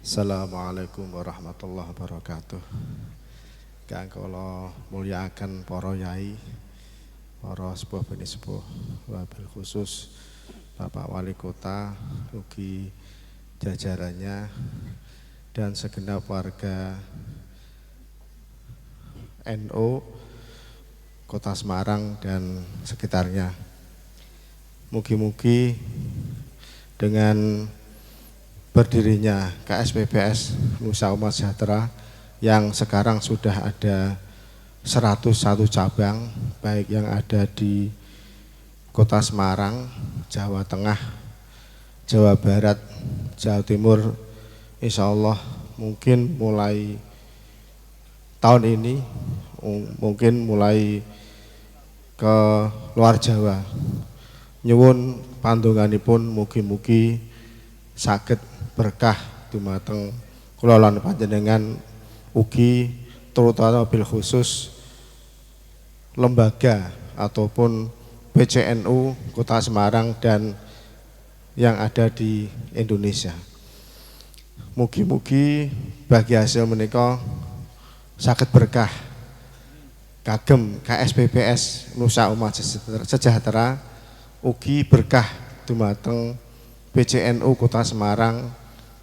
Assalamualaikum warahmatullahi wabarakatuh. Kang kula mulyakaken para yai, para sepuh beni sepuh, wabil khusus Bapak Wali Kota, ugi jajarannya dan segenap warga NU Kota Semarang dan sekitarnya. Mugi-mugi dengan berdirinya KSPPS Nusa Umat Sejahtera yang sekarang sudah ada 101 cabang, baik yang ada di Kota Semarang, Jawa Tengah, Jawa Barat, Jawa Timur, insya Allah mungkin mulai tahun ini, mungkin mulai ke luar Jawa. Nyuwun pandonganipun mugi-mugi saged berkah dumateng kula lan panjenengan ugi terutama bil khusus lembaga ataupun PCNU Kota Semarang dan yang ada di Indonesia. Mugi-mugi bagi hasil menika saged berkah kagem KSPPS Nusa Umat Sejahtera ugi berkah dumateng PCNU Kota Semarang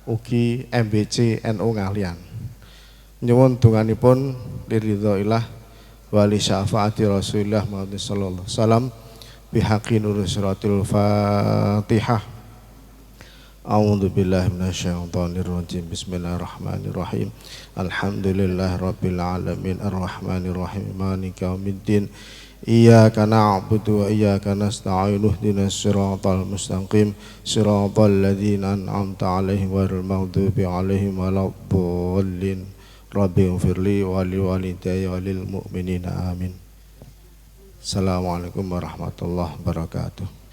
ugi MBC NU Ngalian. Nyuwun donganipun liridhoillah wali syafaati Rasulillah Muhammad sallallahu alaihi wasallam bihaqqi nur suratul Fatihah. A'udzu billahi minasyaitonir rajim. Bismillahirrahmanirrahim. Alhamdulillahirabbil alamin arrahmanir rahim maliki yaumiddin. Iyyaka na'budu wa iyyaka nasta'in ihdinas siratal mustaqim siratal ladzina an'amta 'alaihim ghairil maghdubi 'alaihim waladdallin. Rabbighfirli wa liwalidayya wa lil mu'minina amin. Assalamualaikum warahmatullahi wabarakatuh.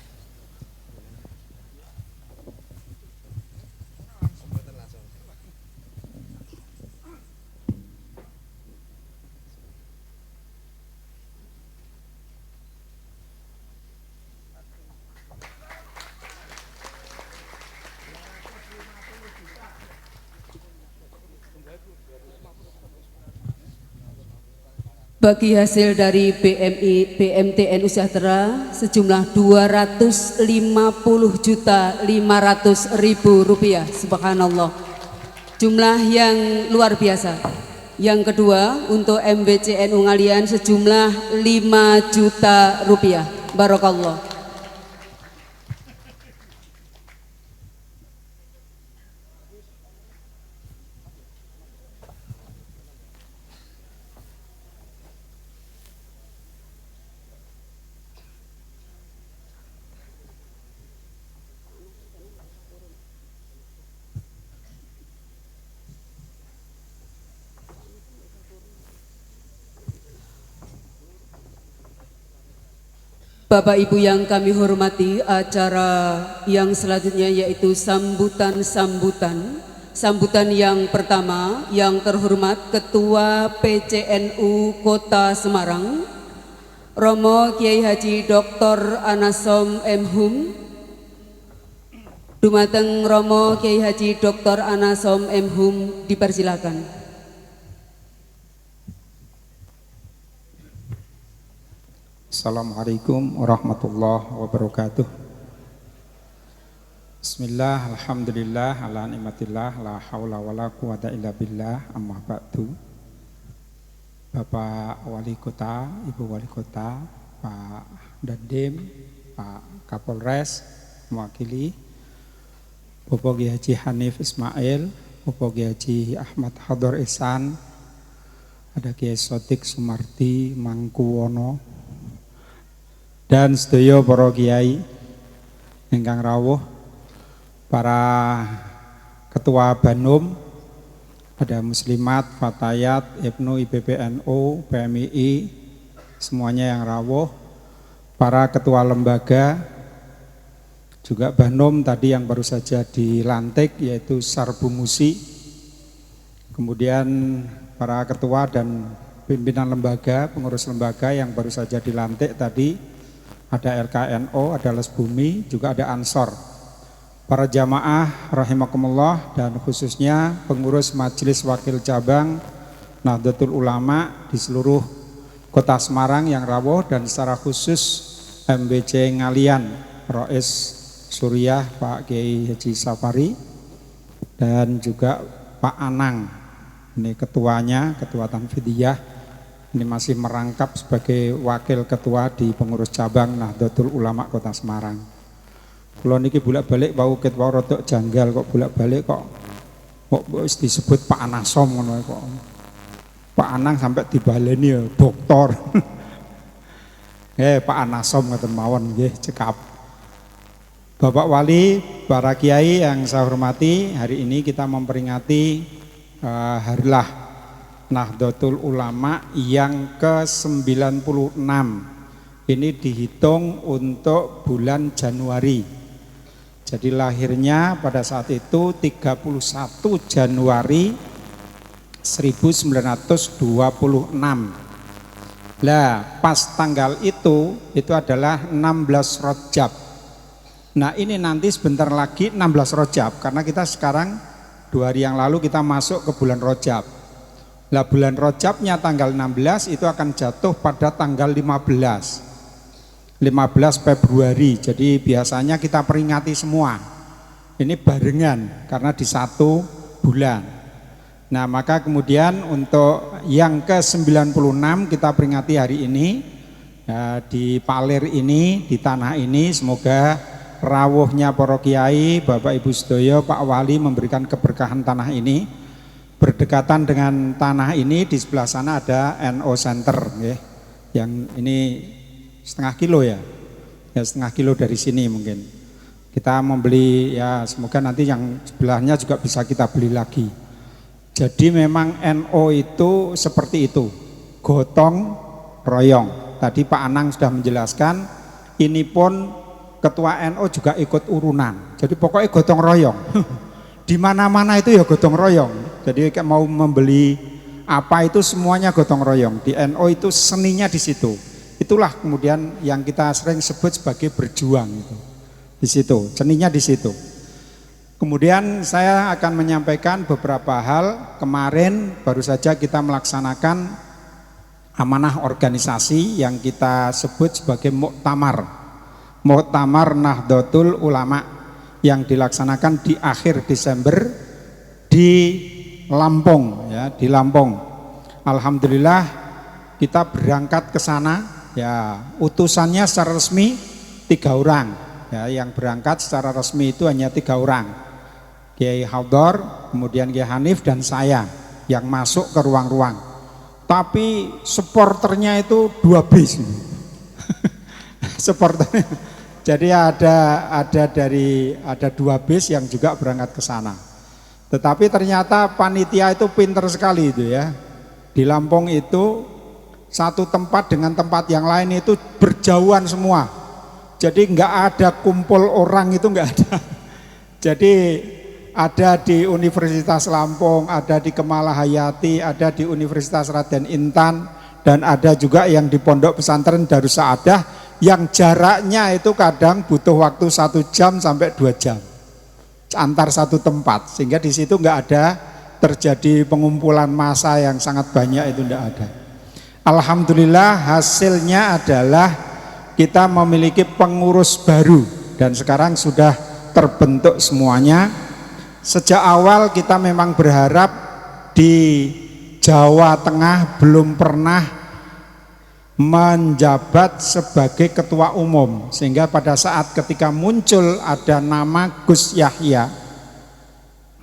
Bagi hasil dari BMT NU Sejahtera sejumlah 250.500.000 rupiah. Subhanallah, jumlah yang luar biasa. Yang kedua untuk MBC NU Ngalian sejumlah 5 juta rupiah. Barakallah. Bapak Ibu yang kami hormati, acara yang selanjutnya yaitu sambutan yang pertama yang terhormat Ketua PCNU Kota Semarang Romo Kiai Haji Dr. Anasom M. Hum. Dumateng Romo Kiai Haji Dr. Anasom M. Hum dipersilakan. Assalamualaikum warahmatullahi wabarakatuh. Bismillah, alhamdulillah, ala nikmatillah, la haula wala quwata illa billah, amma ba'du. Bapak Wali Kota, Ibu Wali Kota, Pak Dandim, Pak Kapolres, mewakili Bapak Kiai Haji Hanif Ismail, Bapak Kiai Haji Ahmad Hador Ihsan, ada Kiai Sotik Sumarti Mangkuwono, dan sedaya para kiai ingkang rawuh, para ketua Banum, ada muslimat, fatayat, ibnu, IPPNU, PMII, semuanya yang rawuh, para ketua lembaga, juga Banum tadi yang baru saja dilantik yaitu Sarbu Musi, kemudian para ketua dan pimpinan lembaga, pengurus lembaga yang baru saja dilantik tadi, ada LKNO, ada Les Bumi, juga ada Ansor. Para jamaah rahimakumullah dan khususnya pengurus Majelis Wakil Cabang Nahdlatul Ulama di seluruh Kota Semarang yang rawuh, dan secara khusus MBC Ngalian, Rois Suriah Pak Kiai Haji Safari, dan juga Pak Anang, ini ketuanya, Ketua Tanfidiyah. Ini masih merangkap sebagai wakil ketua di pengurus cabang Nahdlatul Ulama Kota Semarang. Kalau niki bolak-balik bau ketua rodok janggal kok bolak-balik kok disebut Pak Anasom ngono kok. Pak Anang sampai dibaleni ya doktor. Pak Anasom ngoten mawon nggih cekap. Bapak Wali, para kiai yang saya hormati, hari ini kita memperingati Harilah Nahdlatul Ulama yang ke-96. Ini dihitung untuk bulan Januari. Jadi lahirnya pada saat itu 31 Januari 1926. Lah, pas tanggal itu adalah 16 Rajab. Nah, ini nanti sebentar lagi 16 Rajab karena kita sekarang 2 hari yang lalu kita masuk ke bulan Rajab. Lah bulan Rajabnya tanggal 16 itu akan jatuh pada tanggal 15 Februari. Jadi biasanya kita peringati semua. Ini barengan karena di satu bulan. Nah maka kemudian untuk yang ke-96 kita peringati hari ini di Palir ini, di tanah ini. Semoga rawuhnya para kiai, Bapak Ibu sedaya, Pak Wali memberikan keberkahan tanah ini. Berdekatan dengan tanah ini di sebelah sana ada NO Center ya. Yang ini setengah kilo ya setengah kilo dari sini mungkin. Kita membeli ya, semoga nanti yang sebelahnya juga bisa kita beli lagi. Jadi memang NO itu seperti itu, gotong royong. Tadi Pak Anang sudah menjelaskan, ini pun ketua NO juga ikut urunan. Jadi pokoknya gotong royong. Di mana-mana itu ya gotong royong. Jadi mau membeli apa itu semuanya gotong royong. Di NO itu seninya di situ. Itulah kemudian yang kita sering sebut sebagai berjuang itu. Di situ, seninya di situ. Kemudian saya akan menyampaikan beberapa hal. Kemarin baru saja kita melaksanakan amanah organisasi yang kita sebut sebagai Muktamar Nahdlatul Ulama yang dilaksanakan di akhir Desember di Lampung ya, di Lampung. Alhamdulillah kita berangkat ke sana ya, utusannya secara resmi 3 orang ya, yang berangkat secara resmi itu hanya 3 orang. Kiai Hador, kemudian Kiai Hanif dan saya yang masuk ke ruang-ruang. Tapi supporternya itu 2 bis. Supporternya. Jadi ada 2 bis yang juga berangkat ke sana. Tetapi ternyata panitia itu pinter sekali itu ya. Di Lampung itu satu tempat dengan tempat yang lain itu berjauhan semua. Jadi nggak ada kumpul orang itu nggak ada. Jadi ada di Universitas Lampung, ada di Kemala Hayati, ada di Universitas Raden Intan, dan ada juga yang di Pondok Pesantren Darus Saadah yang jaraknya itu kadang butuh waktu 1 jam sampai 2 jam antar satu tempat, sehingga di situ nggak ada terjadi pengumpulan massa yang sangat banyak, itu nggak ada. Alhamdulillah hasilnya adalah kita memiliki pengurus baru dan sekarang sudah terbentuk semuanya. Sejak awal kita memang berharap di Jawa Tengah belum pernah menjabat sebagai ketua umum, sehingga pada saat ketika muncul ada nama Gus Yahya,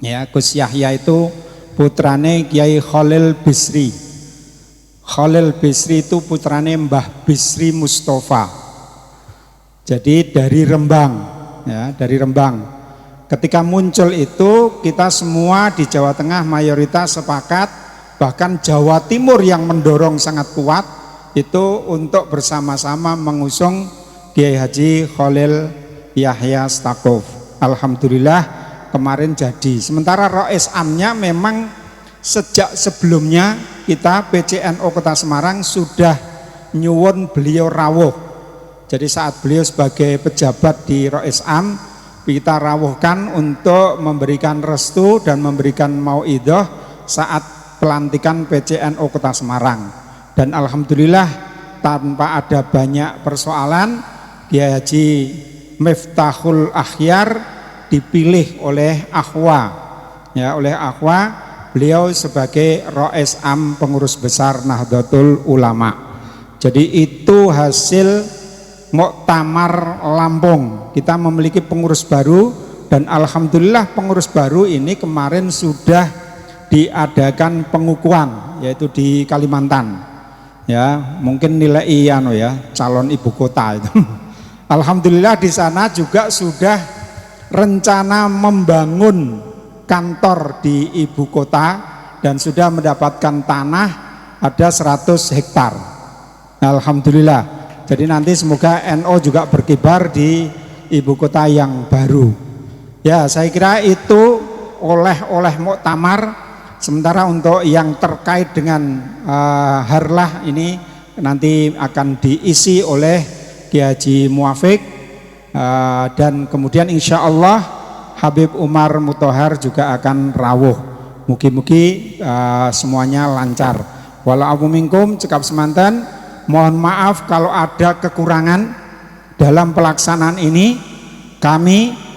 ya, Gus Yahya itu putrane Kiai Khalil Bisri. Khalil Bisri itu putrane Mbah Bisri Mustafa. Jadi dari Rembang, ya, dari Rembang. Ketika muncul itu kita semua di Jawa Tengah mayoritas sepakat, bahkan Jawa Timur yang mendorong sangat kuat itu untuk bersama-sama mengusung Kiai Haji Khalil Yahya Stakuf. Alhamdulillah kemarin jadi. Sementara Rois Amnya memang sejak sebelumnya kita PCNO Kota Semarang sudah nyuwun beliau rawuh. Jadi saat beliau sebagai pejabat di Rois Am, kita rawuhkan untuk memberikan restu dan memberikan mauidhah saat pelantikan PCNO Kota Semarang. Dan alhamdulillah tanpa ada banyak persoalan, Kiai Haji Miftahul Akhyar dipilih oleh Akhwa, ya, oleh Akhwa, beliau sebagai Rois Am pengurus besar Nahdlatul Ulama. Jadi itu hasil Muktamar Lampung. Kita memiliki pengurus baru dan alhamdulillah pengurus baru ini kemarin sudah diadakan pengukuhan, yaitu di Kalimantan. Ya, mungkin nilai ya, calon ibu kota itu. Alhamdulillah di sana juga sudah rencana membangun kantor di ibu kota dan sudah mendapatkan tanah ada 100 hektar. Alhamdulillah. Jadi nanti semoga NO juga berkibar di ibu kota yang baru. Ya, saya kira itu oleh muktamar. Sementara untuk yang terkait dengan harlah ini nanti akan diisi oleh Kiai Haji Muafik, dan kemudian insya Allah Habib Umar Mutahar juga akan rawuh. Mugi-mugi semuanya lancar. Wala'afu minkum, cekap semanten. Mohon maaf kalau ada kekurangan dalam pelaksanaan ini.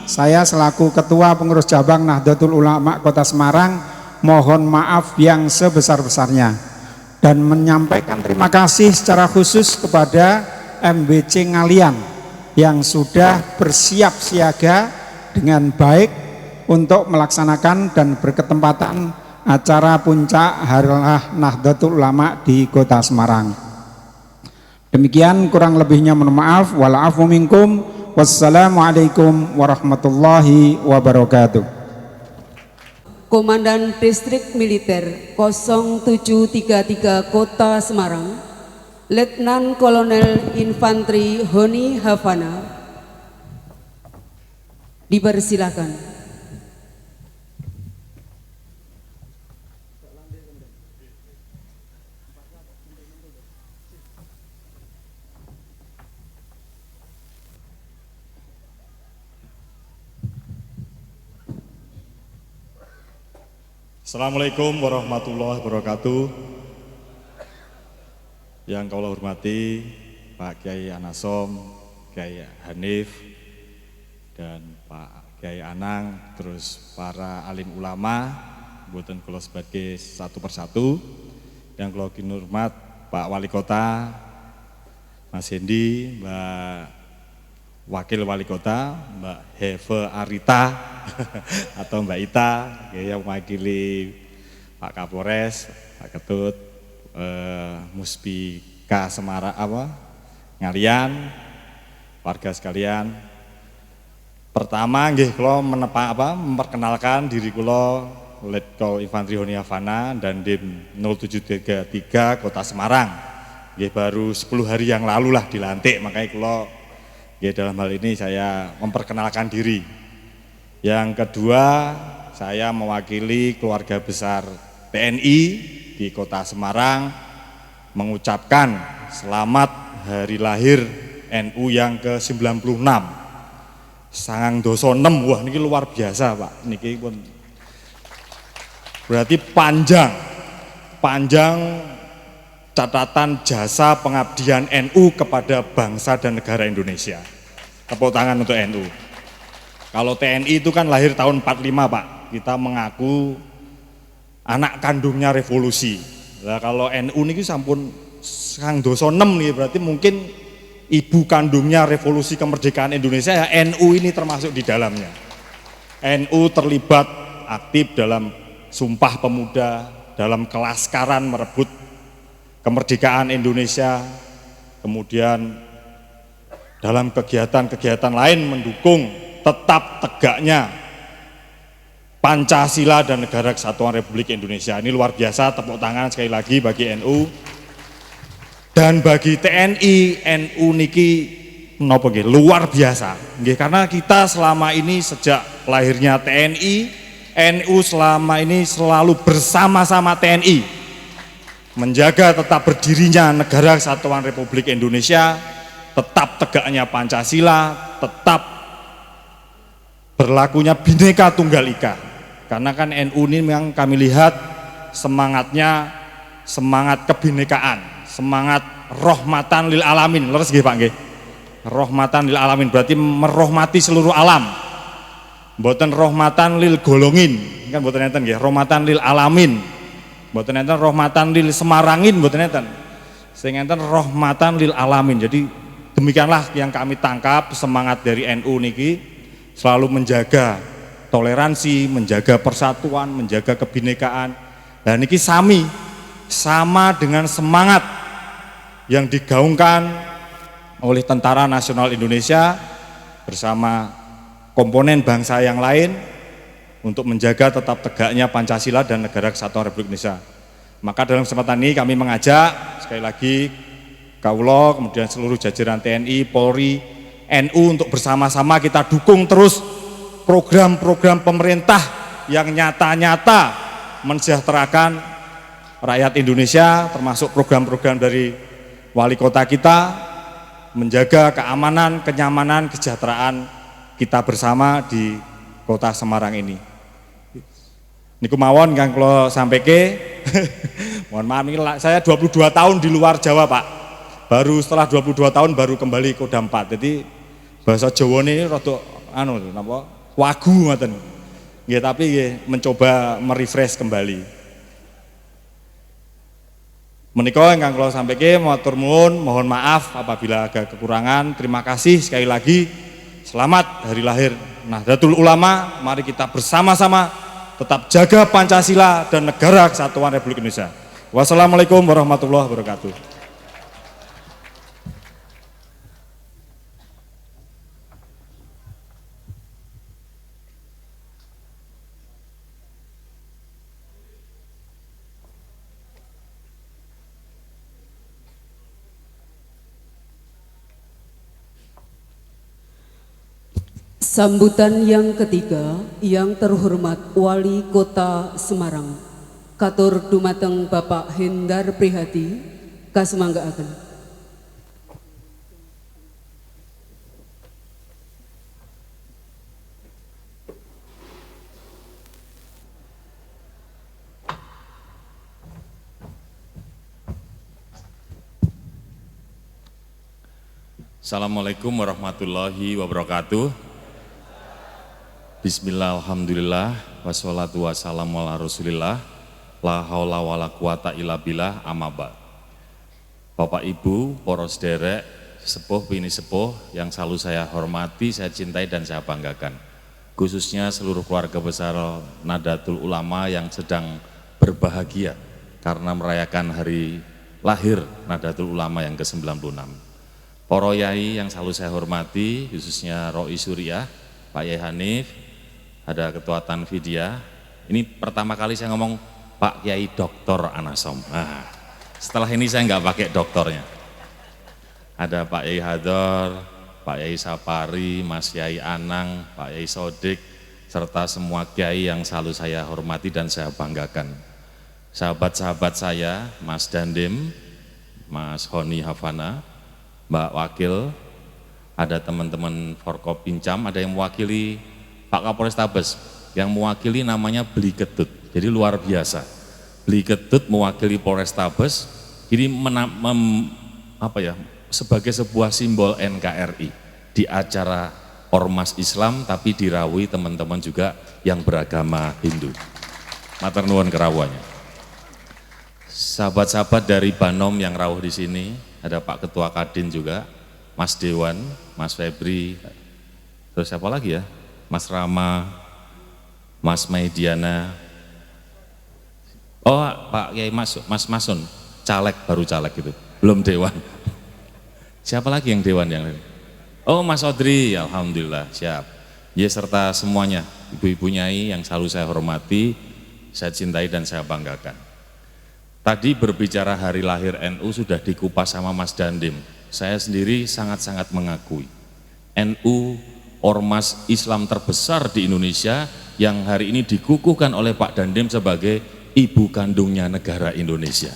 Saya selaku Ketua Pengurus Cabang Nahdlatul Ulama Kota Semarang mohon maaf yang sebesar-besarnya dan menyampaikan terima kasih secara khusus kepada MBC Ngalian yang sudah bersiap siaga dengan baik untuk melaksanakan dan berketempatan acara puncak Harlah Nahdlatul Ulama di Kota Semarang. Demikian, kurang lebihnya mohon maaf. Wala'afu minkum. Wassalamualaikum warahmatullahi wabarakatuh. Komandan Distrik Militer 0733 Kota Semarang, Letnan Kolonel Infanteri Honi Havana, dipersilakan. Assalamualaikum warahmatullahi wabarakatuh. Yang kau hormati Pak Kiai Anasom, Kiai Hanif, dan Pak Kiai Anang, terus para alim ulama, buatan kula sebagai satu persatu. Yang kula hormat Pak Wali Kota, Mas Hendi, Mbak Wakil Wali Kota, Mbak Heve Arita atau Mbak Ita, yang mewakili Pak Kapolres, Pak Ketut, Muspika Semarang, Ngalian, warga sekalian. Pertama, kula memperkenalkan diri kula Letkol Infanteri Honi Havana dan Dim 0733 Kota Semarang. Baru 10 hari yang lalu lah dilantik, makanya kula Ya, dalam hal ini saya memperkenalkan diri. Yang kedua, saya mewakili keluarga besar TNI di Kota Semarang mengucapkan selamat hari lahir NU yang ke-96. Sangang doso 6, wah niki luar biasa Pak. Niki pun berarti panjang catatan jasa pengabdian NU kepada bangsa dan negara Indonesia. Tepuk tangan untuk NU. Kalau TNI itu kan lahir tahun 45 Pak, kita mengaku anak kandungnya revolusi. Nah, kalau NU ini sampun sang doso 6 nih, berarti mungkin ibu kandungnya revolusi kemerdekaan Indonesia ya NU ini termasuk di dalamnya. NU terlibat aktif dalam Sumpah Pemuda, dalam kelaskaran merebut kemerdekaan Indonesia, kemudian dalam kegiatan-kegiatan lain mendukung tetap tegaknya Pancasila dan Negara Kesatuan Republik Indonesia. Ini luar biasa, tepuk tangan sekali lagi bagi NU. Dan bagi TNI, NU niki menapa nggih luar biasa. Nggih, karena kita selama ini sejak lahirnya TNI, NU selama ini selalu bersama-sama TNI menjaga tetap berdirinya Negara Kesatuan Republik Indonesia, tetap tegaknya Pancasila, tetap berlakunya Bhinneka Tunggal Ika. Karena kan NU ini memang kami lihat semangatnya semangat kebinekaan, semangat rahmatan lil alamin. Leres nggih Pak nggih. Rahmatan lil alamin berarti merahmati seluruh alam. Mboten rahmatan lil golongin, kan mboten enten nggih, rahmatan lil alamin. Mboten enten rahmatan lil semarangin, mboten enten. Sing enten rahmatan lil alamin. Jadi demikianlah yang kami tangkap semangat dari NU niki, selalu menjaga toleransi, menjaga persatuan, menjaga kebinekaan. Dan niki sama dengan semangat yang digaungkan oleh Tentara Nasional Indonesia bersama komponen bangsa yang lain untuk menjaga tetap tegaknya Pancasila dan Negara Kesatuan Republik Indonesia. Maka dalam kesempatan ini kami mengajak sekali lagi Kawula, kemudian seluruh jajaran TNI, Polri, NU untuk bersama-sama kita dukung terus program-program pemerintah yang nyata-nyata mensejahterakan rakyat Indonesia, termasuk program-program dari wali kota kita, menjaga keamanan, kenyamanan, kesejahteraan kita bersama di Kota Semarang ini. Niku mawon kang kula sampeke. Mohon maaf ini saya 22 tahun di luar Jawa, Pak. Baru setelah 22 tahun baru kembali ke Kodam 4. Jadi bahasa Jawa ini rada napa? Wagu ngoten. Nggih, tapi nggih mencoba merefresh kembali. Menika ingkang kula sampeke matur nuwun, mohon maaf apabila ada kekurangan. Terima kasih sekali lagi. Selamat hari lahir Nahdlatul Ulama. Mari kita bersama-sama tetap jaga Pancasila dan Negara Kesatuan Republik Indonesia. Wassalamualaikum warahmatullahi wabarakatuh. Sambutan yang ketiga, yang terhormat Wali Kota Semarang, katur dumateng Bapak Hendar Prihadi, kasemanggaaken. Assalamualaikum warahmatullahi wabarakatuh. Bismillah, alhamdulillah, wassalatu wassalamu ala rasulillah, la haula wa la quwata illa billah, amma ba'd. Bapak Ibu, para sederek, sepuh bini sepuh yang selalu saya hormati, saya cintai dan saya banggakan. Khususnya seluruh keluarga besar Nahdlatul Ulama yang sedang berbahagia karena merayakan hari lahir Nahdlatul Ulama yang ke-96. Para yai yang selalu saya hormati, khususnya Roi Suriah, Pak Yai Hanif, ada Ketua Tanfidia. Ini pertama kali saya ngomong Pak Kiai Dr. Anasom. Nah, setelah ini saya nggak pakai doktornya. Ada Pak Yai Hador, Pak Yai Sapari, Mas Yai Anang, Pak Yai Sodik, serta semua kiai yang selalu saya hormati dan saya banggakan. Sahabat-sahabat saya, Mas Dandim, Mas Honi Hafana, Mbak Wakil, ada teman-teman Forkop Pincam, ada yang mewakili Pak Kapolres Tabes, yang mewakili namanya Beli Ketut, jadi luar biasa. Beli Ketut mewakili Polres Tabes, ini sebagai sebuah simbol NKRI di acara ormas Islam, tapi dirawui teman-teman juga yang beragama Hindu. Matur nuwun kerawuhannya. Sahabat-sahabat dari Banom yang rawuh di sini, ada Pak Ketua Kadin juga, Mas Dewan, Mas Febri, terus siapa lagi ya? Mas Rama, Mas Maidiana, oh Pak Kiai Mas Masun, caleg, baru caleg gitu, belum Dewan. Siapa lagi yang Dewan yang lain? Oh Mas Odri, alhamdulillah siap. Ya serta semuanya, ibu-ibu nyai yang selalu saya hormati, saya cintai dan saya banggakan. Tadi berbicara hari lahir NU sudah dikupas sama Mas Dandim. Saya sendiri sangat-sangat mengakui NU ormas Islam terbesar di Indonesia yang hari ini dikukuhkan oleh Pak Dandim sebagai ibu kandungnya negara Indonesia.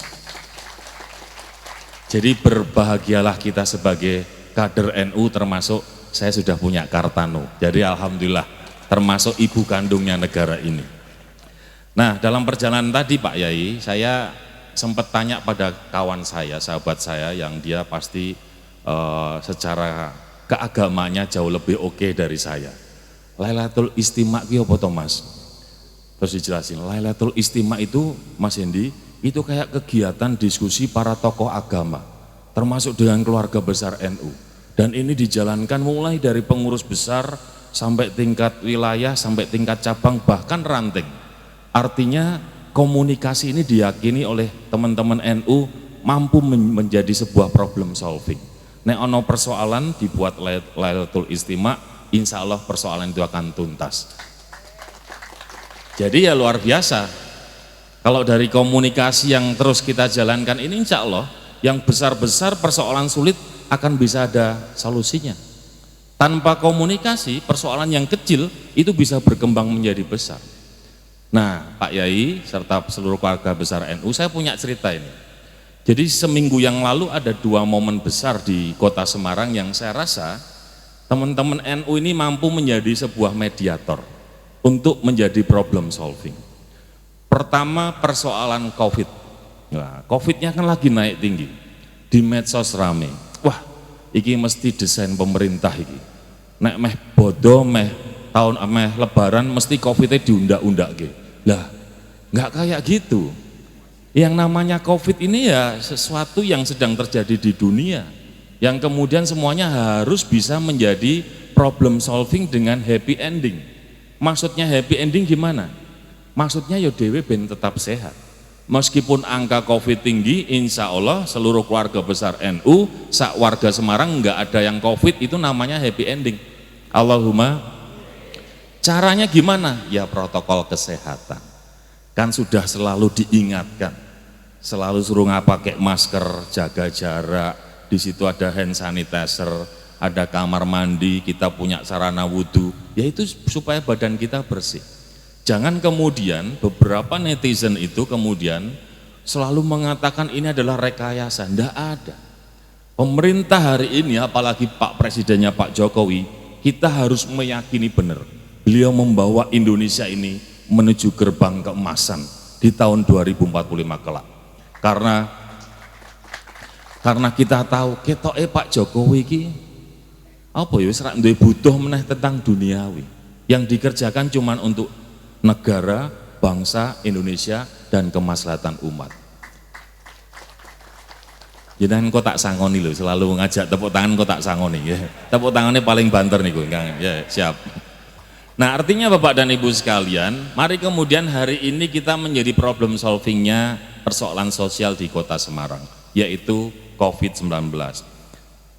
Jadi berbahagialah kita sebagai kader NU, termasuk saya sudah punya Kartano. Jadi alhamdulillah termasuk ibu kandungnya negara ini. Nah, dalam perjalanan tadi Pak Yai, saya sempat tanya pada kawan saya, sahabat saya yang dia pasti secara keagamanya jauh lebih oke dari saya. Lailatul Istima itu apa toh Mas? Terus dijelasin, Lailatul Istima itu Mas Hendi, itu kayak kegiatan diskusi para tokoh agama, termasuk dengan keluarga besar NU. Dan ini dijalankan mulai dari pengurus besar sampai tingkat wilayah, sampai tingkat cabang, bahkan ranting. Artinya komunikasi ini diyakini oleh teman-teman NU mampu menjadi sebuah problem solving. Nek ono persoalan dibuat Lailatul Istima, insya Allah persoalan itu akan tuntas. Jadi ya luar biasa. Kalau dari komunikasi yang terus kita jalankan ini, insya Allah yang besar-besar persoalan sulit akan bisa ada solusinya. Tanpa komunikasi, persoalan yang kecil itu bisa berkembang menjadi besar. Nah, Pak Yai serta seluruh keluarga besar NU, saya punya cerita ini. Jadi seminggu yang lalu ada 2 momen besar di Kota Semarang yang saya rasa teman-teman NU ini mampu menjadi sebuah mediator untuk menjadi problem solving. Pertama, persoalan COVID. Nah, COVID-nya kan lagi naik tinggi, di medsos rame. Wah, iki mesti desain pemerintah iki. Nek meh bodoh meh tahun meh lebaran mesti COVID-nya diundak-undak gitu. Lah, nggak kayak gitu. Yang namanya COVID ini ya sesuatu yang sedang terjadi di dunia, yang kemudian semuanya harus bisa menjadi problem solving dengan happy ending. Maksudnya happy ending gimana? Maksudnya ya dewe ben tetap sehat. Meskipun angka COVID tinggi, insya Allah seluruh keluarga besar NU, sak warga Semarang nggak ada yang COVID, itu namanya happy ending. Allahumma. Caranya gimana? Ya protokol kesehatan. Kan sudah selalu diingatkan, selalu suruh pakai masker, jaga jarak. Di situ ada hand sanitizer, ada kamar mandi, kita punya sarana wudhu. Yaitu supaya badan kita bersih. Jangan kemudian beberapa netizen itu kemudian selalu mengatakan ini adalah rekayasa. Tidak ada. Pemerintah hari ini, apalagi Pak Presidennya Pak Jokowi, kita harus meyakini benar. Beliau membawa Indonesia ini menuju gerbang keemasan di tahun 2045 kelak. Karena kita tahu ketoke Pak Jokowi iki apa ya wis ra duwe butuh meneh tentang duniawi. Yang dikerjakan cuman untuk negara, bangsa Indonesia dan kemaslahatan umat. Jenengan kok tak sangoni lho, selalu ngajak tepuk tangan kok tak sangoni ya. Tepuk tangannya paling banter niku, Kang. Ya, siap. Nah, artinya Bapak dan Ibu sekalian, mari kemudian hari ini kita menjadi problem solvingnya persoalan sosial di Kota Semarang, yaitu COVID-19.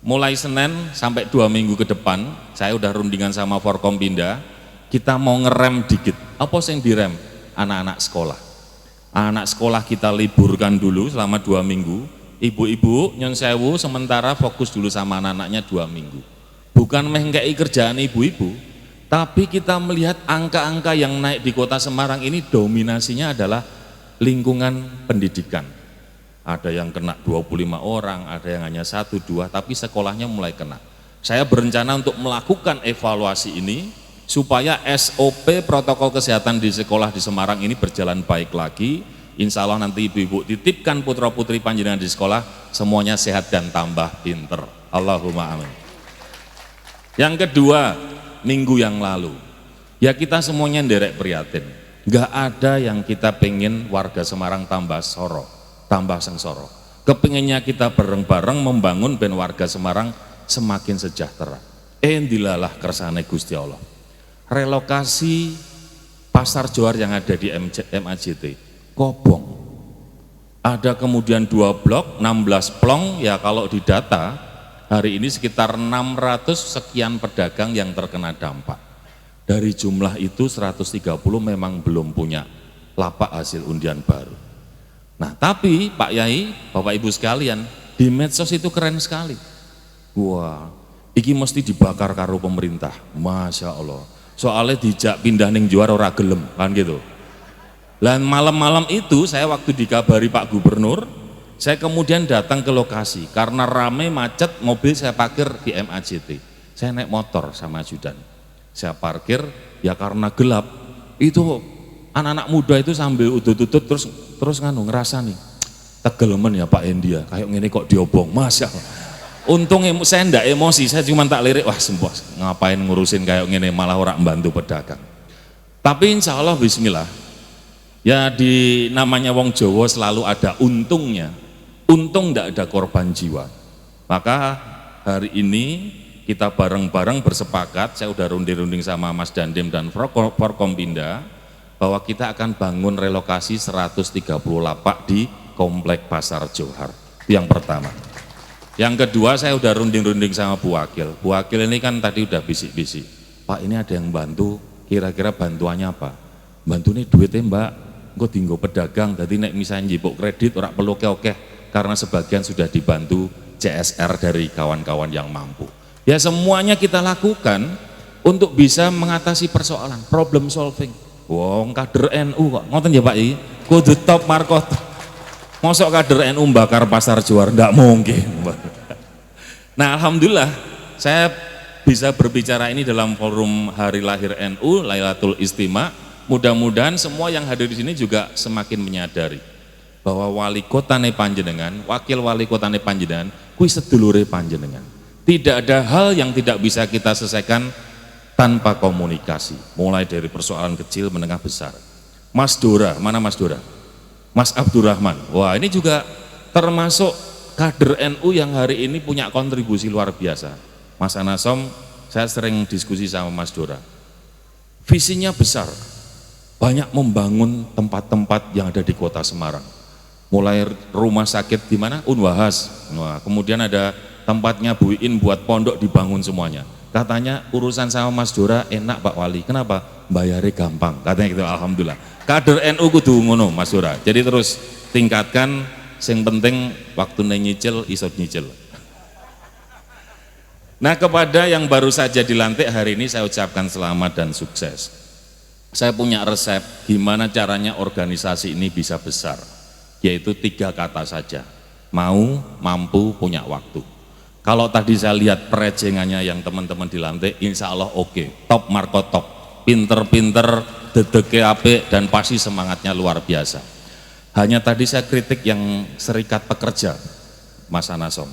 Mulai Senin sampai 2 minggu ke depan, saya udah rundingan sama Forkompinda, kita mau ngerem dikit. Apa sih yang direm? Anak-anak sekolah. Anak sekolah kita liburkan dulu selama 2 minggu. Ibu-ibu nyon sewu sementara fokus dulu sama anak-anaknya 2 minggu. bukan mengkei kerjaan ibu-ibu, tapi kita melihat angka-angka yang naik di kota Semarang ini dominasinya adalah lingkungan pendidikan. Ada yang kena 25 orang, ada yang hanya 1-2, tapi sekolahnya mulai kena. Saya berencana untuk melakukan evaluasi ini supaya SOP protokol kesehatan di sekolah di Semarang ini berjalan baik lagi. Insya Allah nanti ibu-ibu titipkan putra-putri panjenengan di sekolah, semuanya sehat dan tambah pinter. Allahumma amin. Yang kedua, minggu yang lalu, ya kita semuanya nderek prihatin. Nggak ada yang kita pengen warga Semarang tambah soro, tambah sengsoro. Kepinginnya kita bareng-bareng membangun ben warga Semarang semakin sejahtera. Dilalah kersane Gusti Allah. Relokasi pasar Johar yang ada di MAJT kobong. Ada kemudian 2 blok, 16 plong, ya kalau didata hari ini sekitar 600 sekian pedagang yang terkena dampak. Dari jumlah itu 130 memang belum punya lapak hasil undian baru. Nah tapi Pak Yai, Bapak Ibu sekalian, di medsos itu keren sekali. Wah, iki mesti dibakar karo pemerintah, Masya Allah. Soalnya dijak pindah ning Johar ora gelem, kan gitu. Dan malam-malam itu saya waktu dikabari Pak Gubernur, saya kemudian datang ke lokasi karena rame macet, mobil saya parkir di MAJT. Saya naik motor sama ajudan. Saya parkir ya karena gelap. Itu anak-anak muda itu sambil udut-udut terus ngerasa nih. Tegelemen ya Pak India, kayak gini kok diobong, Masya Allah. Untung saya ndak emosi, saya cuma tak lirik, wah sembuh, ngapain ngurusin kayak gini, malah orang membantu pedagang. Tapi insya Allah bismillah. Ya di namanya wong Jawa selalu ada untungnya. Untung tidak ada korban jiwa. Maka hari ini kita bareng-bareng bersepakat, saya udah runding-runding sama Mas Dandim dan Forkompinda, bahwa kita akan bangun relokasi 130 lapak di Komplek Pasar Johar. Itu yang pertama. Yang kedua saya udah runding-runding sama Bu Wakil. Bu Wakil ini kan tadi udah bisik-bisik. Pak ini ada yang bantu, kira-kira bantuannya apa? Bantu nih duitnya Mbak. Gue tinggal pedagang, jadi nek misalnya njipuk kredit orang perlu oke, karena sebagian sudah dibantu CSR dari kawan-kawan yang mampu. Ya semuanya kita lakukan untuk bisa mengatasi persoalan, problem solving. Wong kader NU kok, ngoten ya Pak I, kudu top markot. Mosok kader NU bakar pasar Johar, ndak mungkin. Nah alhamdulillah saya bisa berbicara ini dalam forum hari lahir NU, Lailatul Istima. Mudah-mudahan semua yang hadir di sini juga semakin menyadari bahwa wali kotane panjenengan, wakil wali kotane panjenengan, kuwi sedulure panjenengan. Tidak ada hal yang tidak bisa kita selesaikan tanpa komunikasi, mulai dari persoalan kecil, menengah, besar. Mas Dora, mana Mas Dora? Mas Abdurrahman, wah ini juga termasuk kader NU yang hari ini punya kontribusi luar biasa. Mas Anasom, saya sering diskusi sama Mas Dora. Visinya besar. Banyak membangun tempat-tempat yang ada di kota Semarang. Mulai rumah sakit di mana? Unwahas. Nah, kemudian ada tempatnya Bu In buat pondok dibangun semuanya. Katanya urusan sama Mas Dora enak Pak Wali. Kenapa? Bayarnya gampang. Katanya gitu, alhamdulillah. Kader NU kudu ngono Mas Dora. Jadi terus tingkatkan, yang penting waktu nyicil iso nyicil. Nah, kepada yang baru saja dilantik hari ini saya ucapkan selamat dan sukses. Saya punya resep gimana caranya organisasi ini bisa besar, yaitu 3 kata saja, mau, mampu, punya waktu. Kalau tadi saya lihat perejengannya yang teman-teman dilantik, insya Allah oke, top marko top, pinter-pinter, dedeke apik, dan pasti semangatnya luar biasa. Hanya tadi saya kritik yang serikat pekerja, Mas Anasom,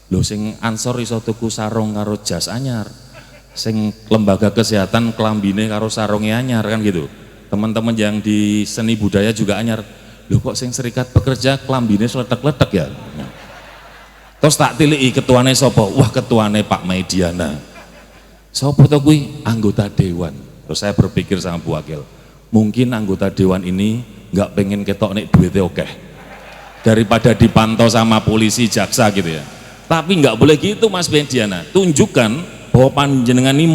lho sing ansor iso tuku sarung karo jas anyar, sing lembaga kesehatan kelambine karo sarunge anyar, kan gitu. Teman-teman yang di seni budaya juga anyar. Loh kok sing serikat pekerja kelambine seletek-letek ya? Terus tak tiliki ketuane sapa? Wah ketuane Pak Maidiana. Sapa to kuwi? Anggota dewan. Terus saya berpikir sama Bu Wakil, mungkin anggota dewan ini nggak pengen ketok nek duitnya oke. Daripada dipantau sama polisi, jaksa gitu ya. Tapi nggak boleh gitu Mas Maidiana. Tunjukkan bahwa panjenengan ini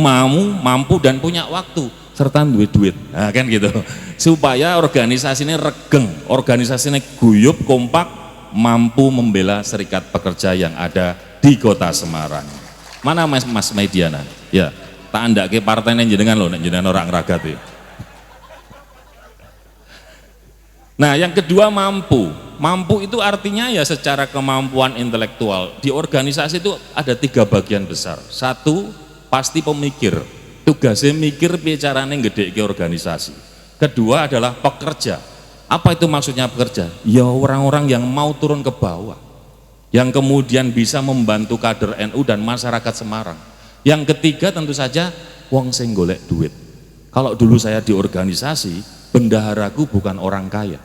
mampu dan punya waktu serta duit, nah, kan gitu, supaya organisasi ini regeng, organisasi ini guyup, kompak, mampu membela serikat pekerja yang ada di kota Semarang. Mana Mas Mediana? Ya, tak andake partainya jenengan loh, jenengan orang ragat ya. Nah, yang kedua mampu. Mampu itu artinya ya secara kemampuan intelektual. Di organisasi itu ada 3 bagian besar. 1, pasti pemikir. Tugasnya mikir bicaranya ngedek ke organisasi. Kedua adalah pekerja. Apa itu maksudnya pekerja? Ya orang-orang yang mau turun ke bawah. Yang kemudian bisa membantu kader NU dan masyarakat Semarang. Yang ketiga tentu saja wong sing golek duit. Kalau dulu saya di organisasi, bendaharaku bukan orang kaya.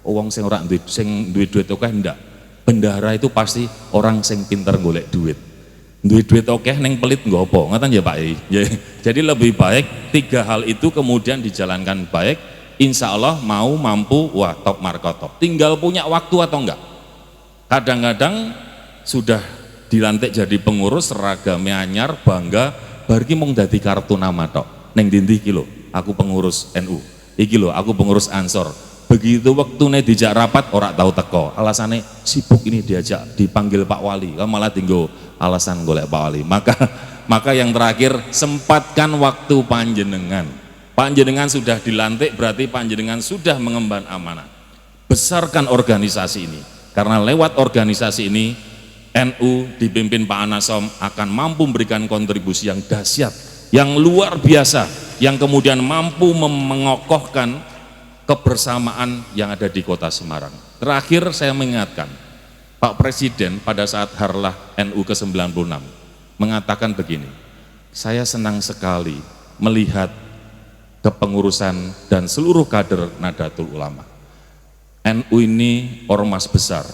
Wong sing ora duit oke ndak. Bendahara itu pasti orang sing pinter golek duit. Duit oke neng pelit nggopo, ngoten ya Pak. Ya, jadi lebih baik 3 hal itu kemudian dijalankan baik, insya Allah mau mampu, wah top marko top. Tinggal punya waktu atau enggak. Kadang-kadang sudah dilantik jadi pengurus, seragamnya anyar, bangga, barki mong dadi kartu nama tok. Neng dindi iki lho, aku pengurus NU. Iki lho, aku pengurus Ansor. Begitu waktunya dijak rapat orang tahu teko, alasannya sibuk ini diajak dipanggil Pak Wali, malah tinggal alasan golek Pak Wali. Maka yang terakhir, sempatkan waktu panjenengan. Panjenengan sudah dilantik berarti panjenengan sudah mengemban amanah. Besarkan organisasi ini, karena lewat organisasi ini NU dipimpin Pak Anasom akan mampu memberikan kontribusi yang dahsyat, yang luar biasa, yang kemudian mampu mengokohkan kebersamaan yang ada di kota Semarang. Terakhir saya mengingatkan, Pak Presiden pada saat harlah NU ke-96 mengatakan begini, saya senang sekali melihat kepengurusan dan seluruh kader Nahdlatul Ulama. NU ini ormas besar.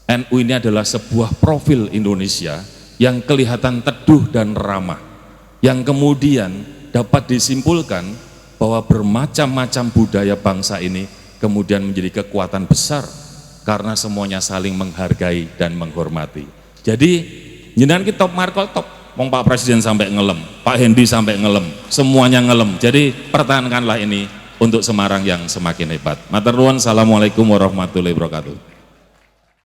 NU ini adalah sebuah profil Indonesia yang kelihatan teduh dan ramah, yang kemudian dapat disimpulkan bahwa bermacam-macam budaya bangsa ini kemudian menjadi kekuatan besar karena semuanya saling menghargai dan menghormati. Jadi jenengan kita top marko top, wong Pak Presiden sampai ngelem, Pak Hendi sampai ngelem, semuanya ngelem. Jadi pertahankanlah ini untuk Semarang yang semakin hebat. Matur nuwun, assalamualaikum warahmatullahi wabarakatuh.